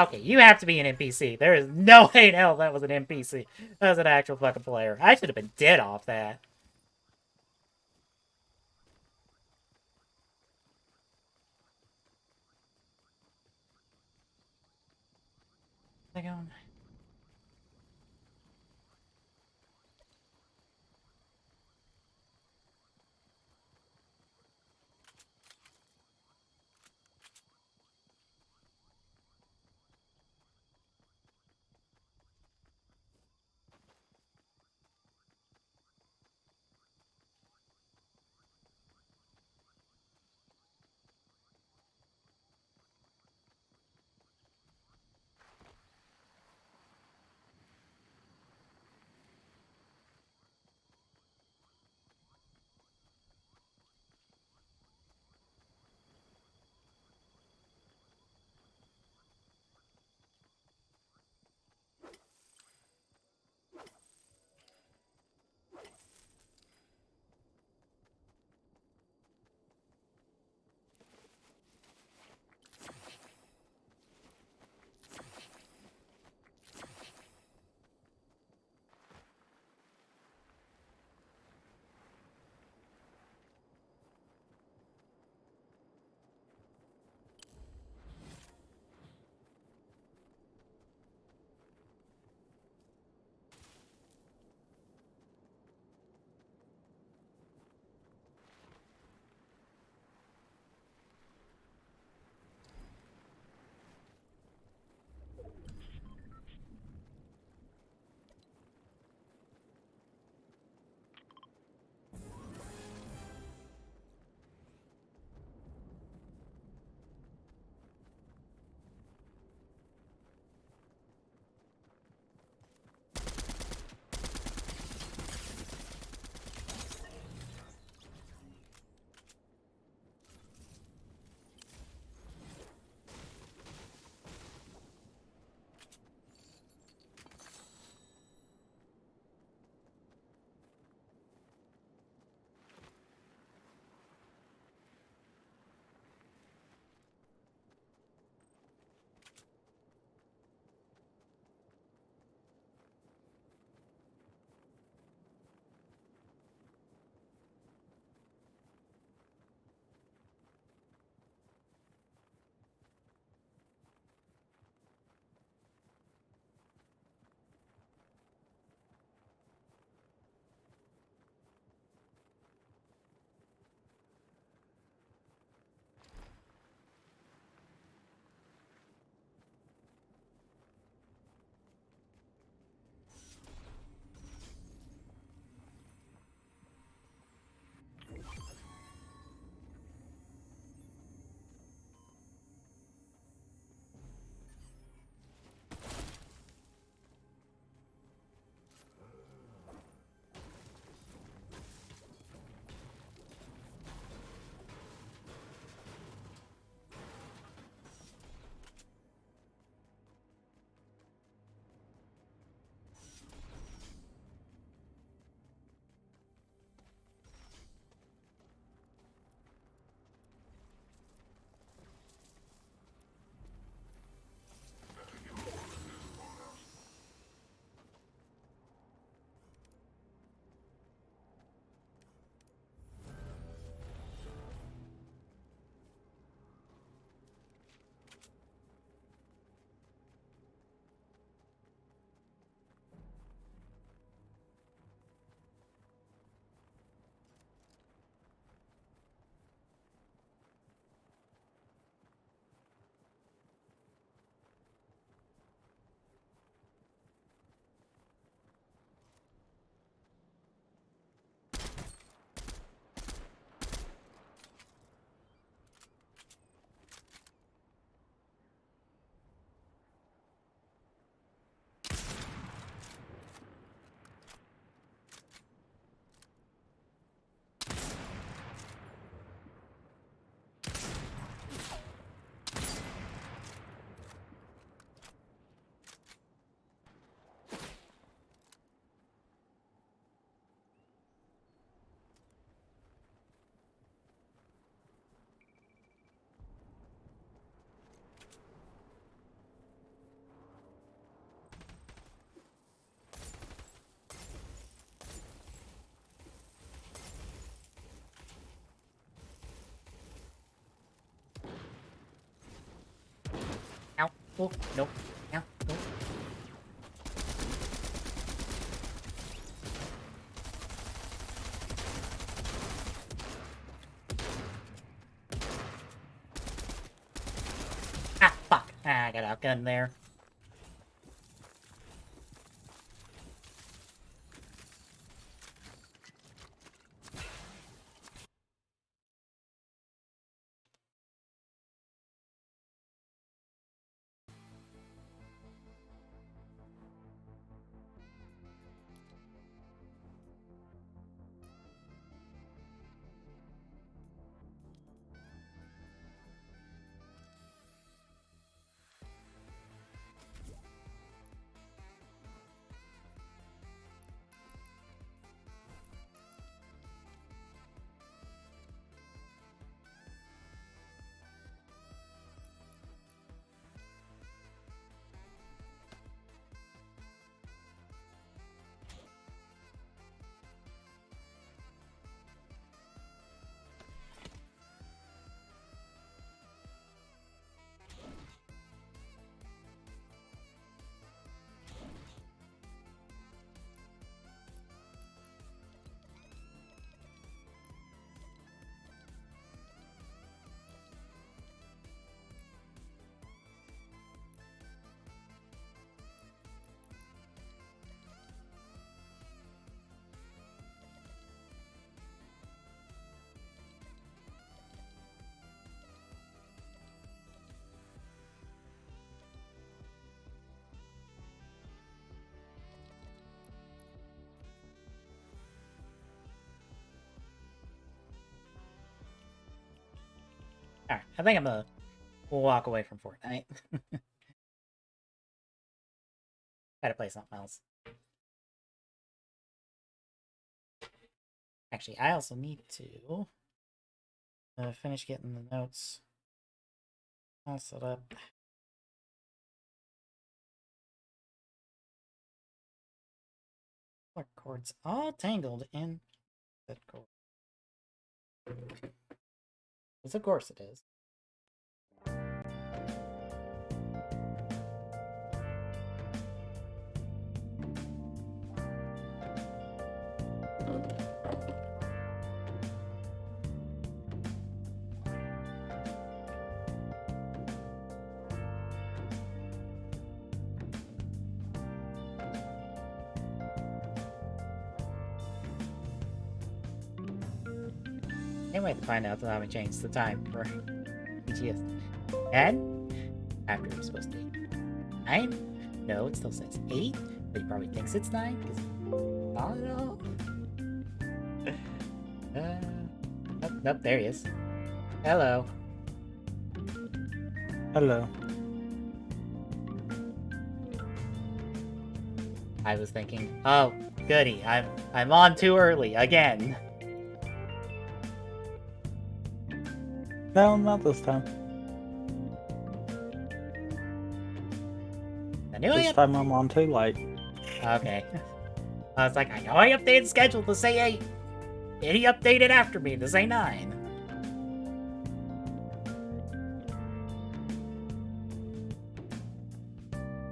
Okay, you have to be an NPC. There is no way in hell that was an NPC. That was an actual fucking player. I should have been dead off that. Hang on. oh, nope. Ow, oh. Ah, fuck. Ah, I got outgunned there. Alright, I think I'm gonna walk away from Fortnite. Gotta play something else. Actually, I also need to finish getting the notes all set up. Our cords all tangled in that cord. Because of course it is. Can't wait to find out that I haven't changed the time for TGS. And after it was supposed to be 9, no, it still says 8, but he probably thinks it's 9 because not at all. Nope, there he is. Hello. Hello. I was thinking, oh, goody, I'm on too early again. No, not this time. I knew I This time I'm on too late. Okay. I was like, I know I updated the schedule to say 8. And he updated after me to say 9.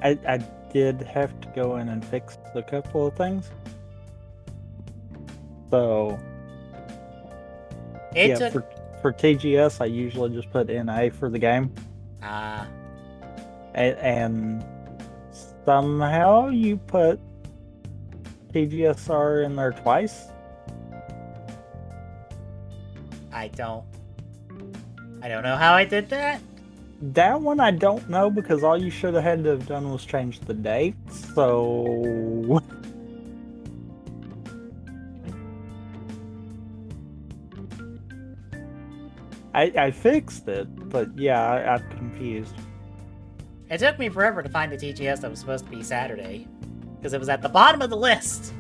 I did have to go in and fix a couple of things. So It yeah, took... for TGS I usually just put NA for the game. And somehow you put TGSR in there twice. I don't know how I did that. That one I don't know, because all you should have had to have done was change the date. So I fixed it, but yeah, I'm confused. It took me forever to find the TGS that was supposed to be Saturday. Because it was at the bottom of the list.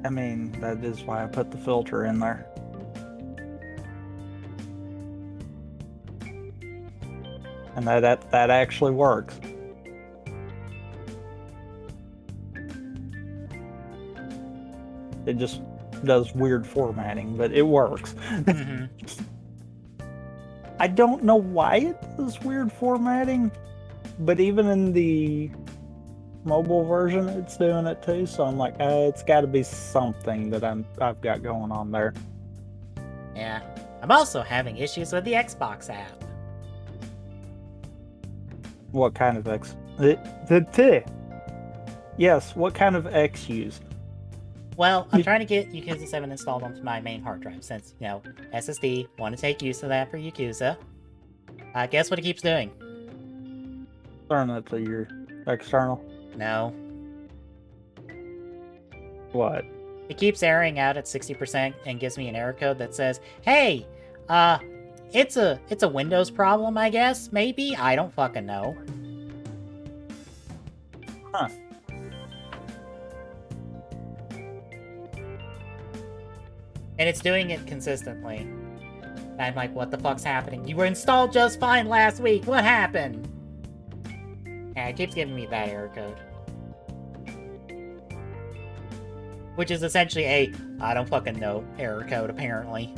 I mean, that is why I put the filter in there. And that actually works. It just does weird formatting, but it works. Hmm. I don't know why it does weird formatting, but even in the mobile version, it's doing it too. So I'm like, it's got to be something that I've got going on there. Yeah. I'm also having issues with the Xbox app. What kind of X? Yes, what kind of X use? Well, I'm trying to get Yakuza 7 installed onto my main hard drive since, SSD, want to take use of that for Yakuza. Guess what it keeps doing? Turn it to your external. No. What? It keeps erroring out at 60% and gives me an error code that says, hey, it's a Windows problem, I guess, maybe? I don't fucking know. Huh. And it's doing it consistently. And I'm like, what the fuck's happening? You were installed just fine last week, what happened? And it keeps giving me that error code. Which is essentially a, I don't fucking know, error code, apparently.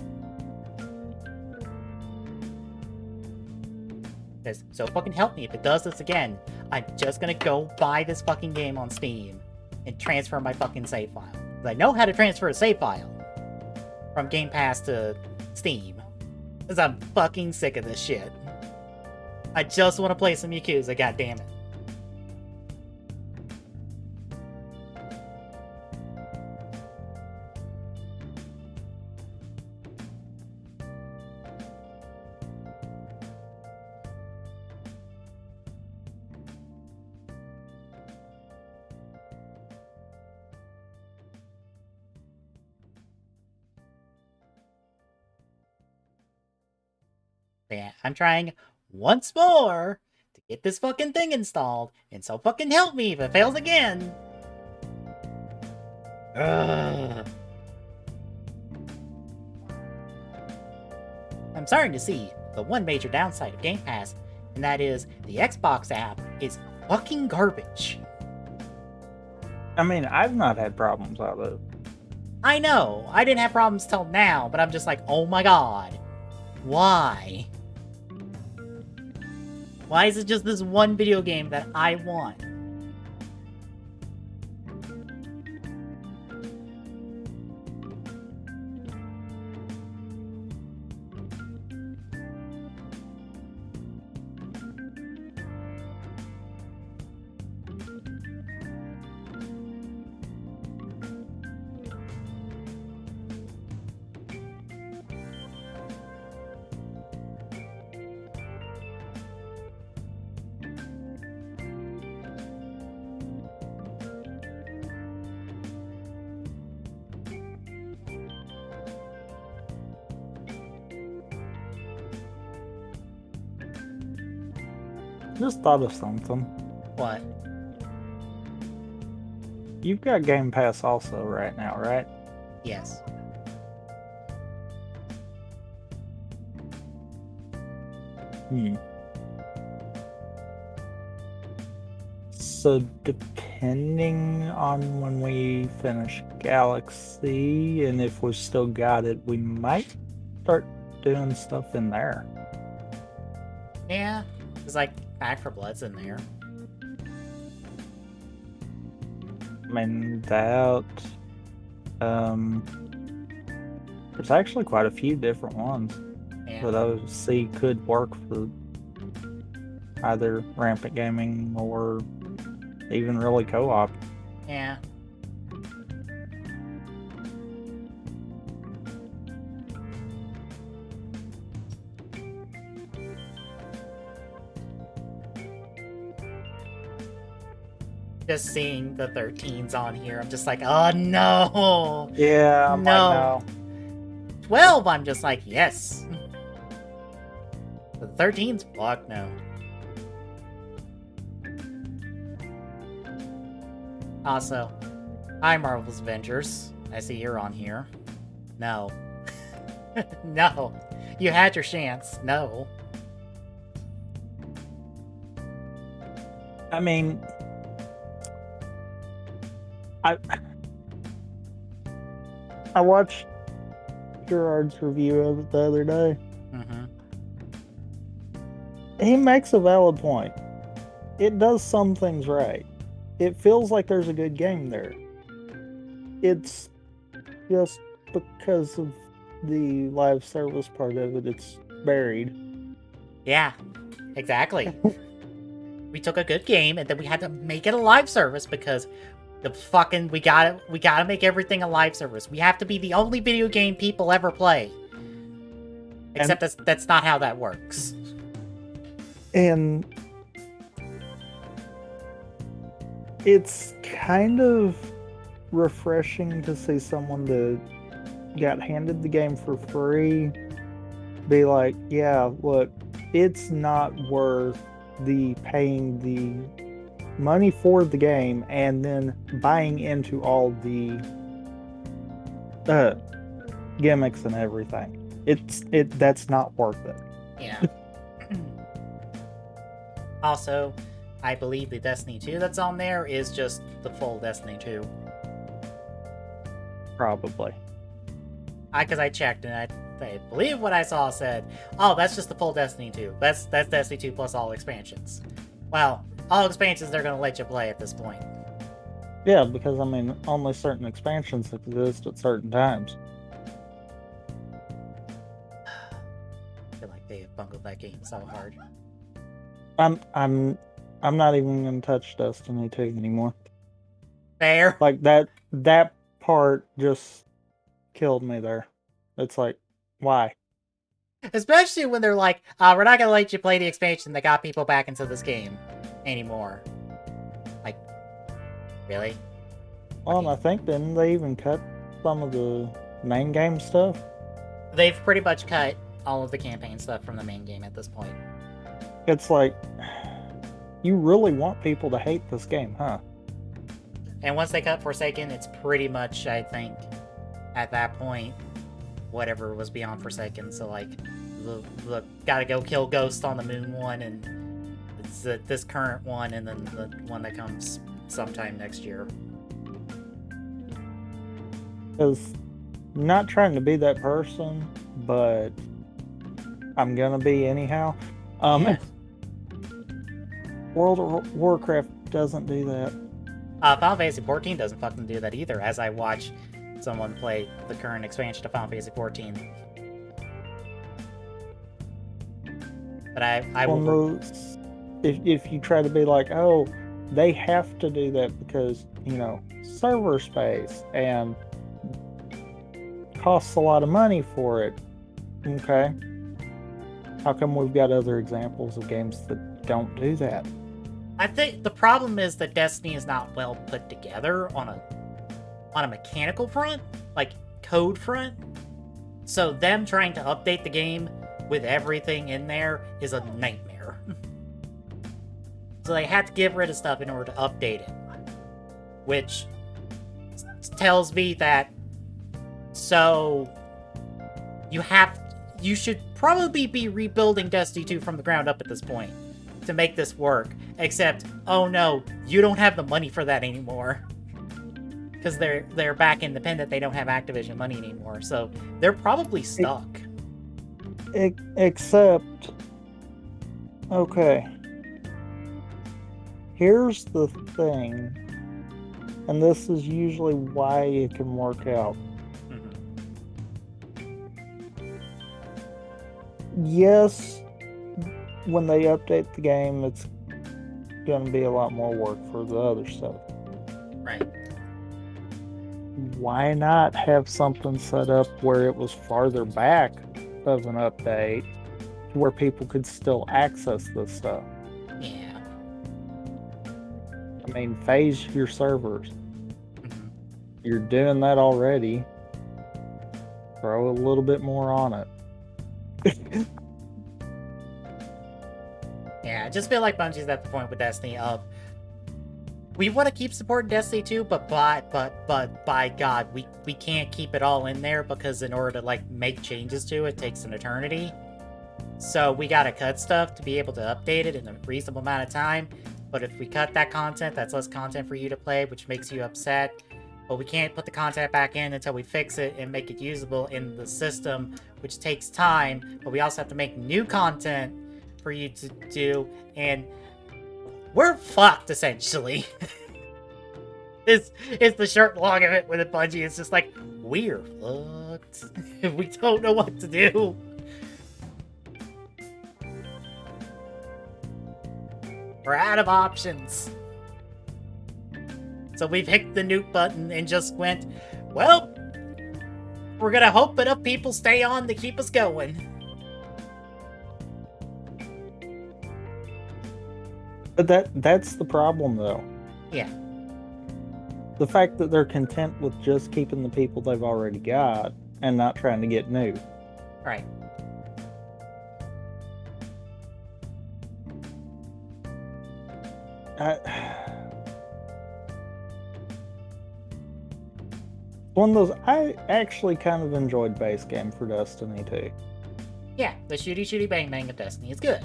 So fucking help me if it does this again. I'm just gonna go buy this fucking game on Steam and transfer my fucking save file. 'Cause I know how to transfer a save file from Game Pass to Steam. Because I'm fucking sick of this shit. I just want to play some Yakuza, goddammit. Yeah, I'm trying once more to get this fucking thing installed, and so fucking help me if it fails again. Ugh. I'm starting to see the one major downside of Game Pass, and that is the Xbox app is fucking garbage. I mean, I've not had problems out of it. I know, I didn't have problems till now, but I'm just like, oh my god. Why? Why is it just this one video game that I want? Just thought of something. What? You've got Game Pass also right now, right? Yes. So depending on when we finish Galaxy and if we've still got it, we might start doing stuff in there. Yeah, it's like Back for Blood's in there. I mean, that there's actually quite a few different ones Yeah. that I see could work for either rampant gaming or even really co-op. Yeah. Just seeing the 13s on here, I'm just like, oh no! Yeah, No. I know. 12, I'm just like, yes! The 13s, fuck no. Also, hi Marvel's Avengers. I see you're on here. No. No. You had your chance. No. I mean, I watched Gerard's review of it the other day. Mm-hmm. He makes a valid point. It does some things right. It feels like there's a good game there. It's just because of the live service part of it, it's buried. Yeah, exactly. We took a good game and then we had to make it a live service because we gotta make everything a live service. We have to be the only video game people ever play. Except that's not how that works. And it's kind of refreshing to see someone that got handed the game for free be like, yeah, look, it's not worth the paying the money for the game and then buying into all the gimmicks and everything. That's not worth it. Yeah. Also, I believe the Destiny 2 that's on there is just the full Destiny 2. Probably. Because I checked and I believe what I saw said, oh, that's just the full Destiny 2. That's Destiny 2 plus all expansions. Well, all expansions they're going to let you play at this point. Yeah, because I mean, only certain expansions exist at certain times. I feel like they have bungled that game so hard. I'm not even gonna touch Destiny 2 anymore. Fair. Like that part just killed me there. It's like, why? Especially when they're like, we're not gonna let you play the expansion that got people back into this game anymore. Like, really? Well, and I think didn't they even cut some of the main game stuff? They've pretty much cut all of the campaign stuff from the main game at this point. It's like, you really want people to hate this game, huh? And once they cut Forsaken, it's pretty much, I think, at that point, whatever was beyond Forsaken. So, like, the gotta go kill Ghost on the Moon one, and it's this current one, and then the one that comes sometime next year. Because I'm not trying to be that person, but I'm gonna be anyhow. Yeah. World of Warcraft doesn't do that. Final Fantasy 14 doesn't fucking do that either, as I watch someone play the current expansion of Final Fantasy 14. But I will... If you try to be like, oh, they have to do that because, you know, server space and costs a lot of money for it. Okay. How come we've got other examples of games that don't do that? I think the problem is that Destiny is not well put together on a mechanical front, like code front. So them trying to update the game with everything in there is a nightmare. So they had to get rid of stuff in order to update it, which tells me that you should probably be rebuilding Destiny 2 from the ground up at this point to make this work. Except, oh no, you don't have the money for that anymore. Because they're back independent, they don't have Activision money anymore. So they're probably stuck. Except, okay. Here's the thing, and this is usually why it can work out. Yes, when they update the game, it's going to be a lot more work for the other stuff. Right. Why not have something set up where it was farther back of an update where people could still access this stuff? Yeah. I mean, phase your servers. Mhm. You're doing that already. Throw a little bit more on it. Yeah, I just feel like Bungie's at the point with Destiny of, we want to keep supporting Destiny 2, but by God, we can't keep it all in there because in order to like make changes to it takes an eternity. So we gotta cut stuff to be able to update it in a reasonable amount of time. But if we cut that content, that's less content for you to play, which makes you upset. but we can't put the content back in until we fix it and make it usable in the system, which takes time. But we also have to make new content for you to do, and we're fucked essentially. It's the short and long of it with a Bungie. It's just like we're fucked. We don't know what to do. We're out of options. So we've hit the nuke button and just went, well, we're gonna hope enough people stay on to keep us going. But that's the problem, though. Yeah. The fact that they're content with just keeping the people they've already got and not trying to get new. Right. One of those, I actually kind of enjoyed base game for Destiny 2. Yeah, the shooty shooty bang bang of Destiny is good.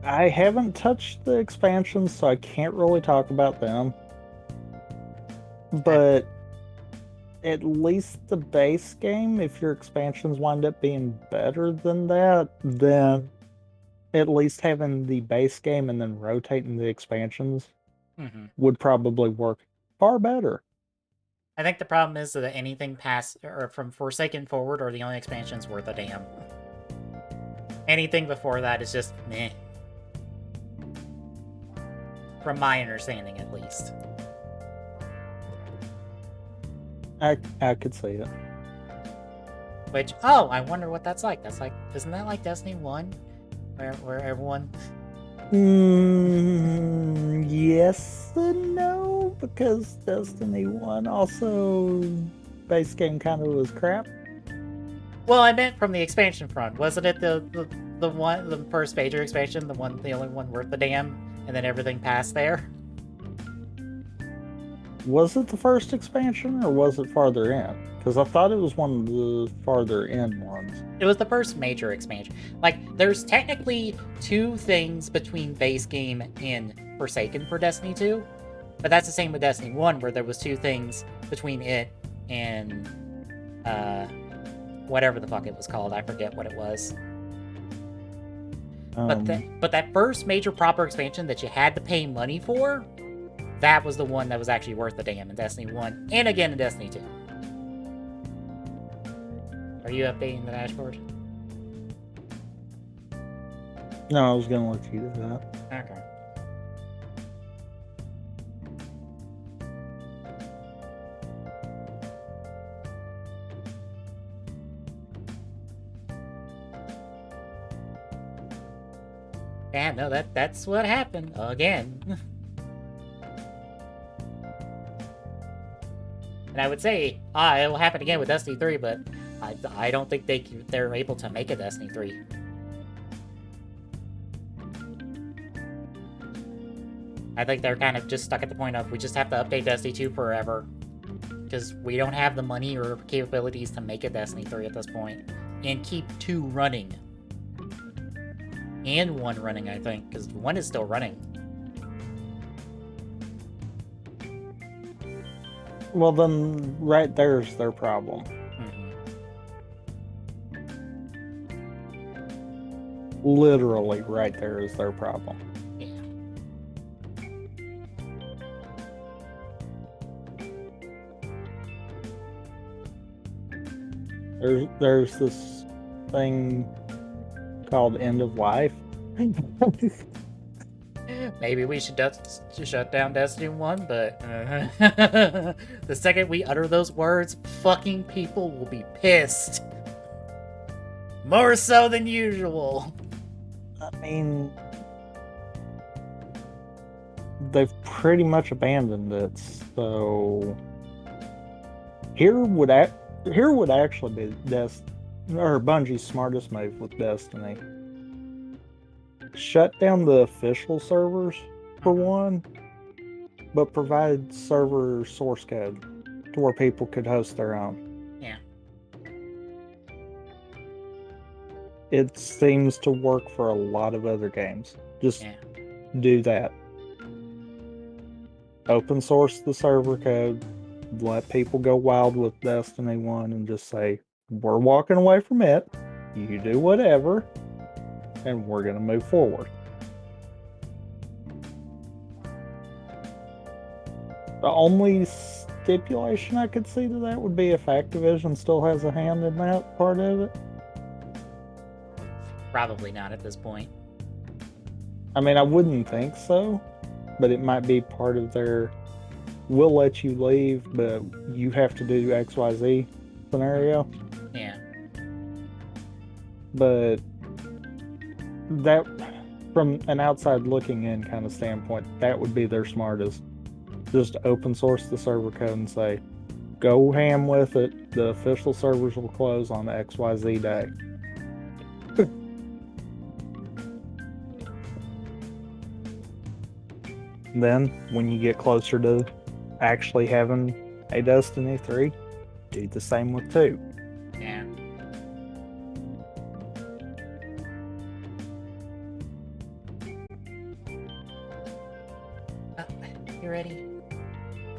I haven't touched the expansions, so I can't really talk about them. But at least the base game, if your expansions wind up being better than that, then at least having the base game and then rotating the expansions would probably work far better. I think the problem is that anything past or from Forsaken forward are the only expansions worth a damn. Anything before that is just meh. From my understanding, at least. I could see it. Which, oh, I wonder what that's like. That's like, isn't that like Destiny 1? Where everyone... Yes and no, because Destiny 1 also base game kind of was crap. Well, I meant from the expansion front. Wasn't it the one, the first major expansion, the only one worth the damn, and then everything past there? Was it the first expansion, or was it farther in? Because I thought it was one of the farther in ones. It was the first major expansion. Like, there's technically 2 things between base game and Forsaken for Destiny 2, but that's the same with Destiny 1, where there was 2 things between it and, whatever the fuck it was called. I forget what it was. But that first major proper expansion that you had to pay money for, that was the one that was actually worth the damn in Destiny 1, and again in Destiny 2. Are you updating the dashboard? No, I was gonna let you do that. Okay. Yeah, no, that's what happened again. And I would say, it'll happen again with Destiny 3, but I don't think they're able to make a Destiny 3. I think they're kind of just stuck at the point of, we just have to update Destiny 2 forever. Because we don't have the money or capabilities to make a Destiny 3 at this point. And keep 2 running. And 1 running, I think, because 1 is still running. Well, then, right there's their problem. Literally, right there is their problem. Yeah. There's this thing called end of life. Maybe we should shut down Destiny 1, but the second we utter those words, fucking people will be pissed. More so than usual. I mean, they've pretty much abandoned it, so here would actually be Bungie's smartest move with Destiny. Shut down the official servers for one, but provide server source code to where people could host their own. Yeah. It seems to work for a lot of other games. Just do that. open source the server code, let people go wild with Destiny 1 and just say, we're walking away from it, you do whatever, and we're going to move forward. The only stipulation I could see to that would be if Activision still has a hand in that part of it. Probably not at this point. I mean, I wouldn't think so, but it might be part of their we'll let you leave, but you have to do XYZ scenario. Yeah. But that, from an outside looking in kind of standpoint, that would be their smartest. Just open source the server code and say, go ham with it. The official servers will close on XYZ day. Then, when you get closer to actually having a Destiny 3, do the same with 2. Yeah. You ready?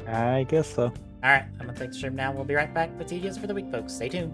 I guess so. Alright, I'm gonna take the stream now. We'll be right back with TGS for the week, folks. Stay tuned.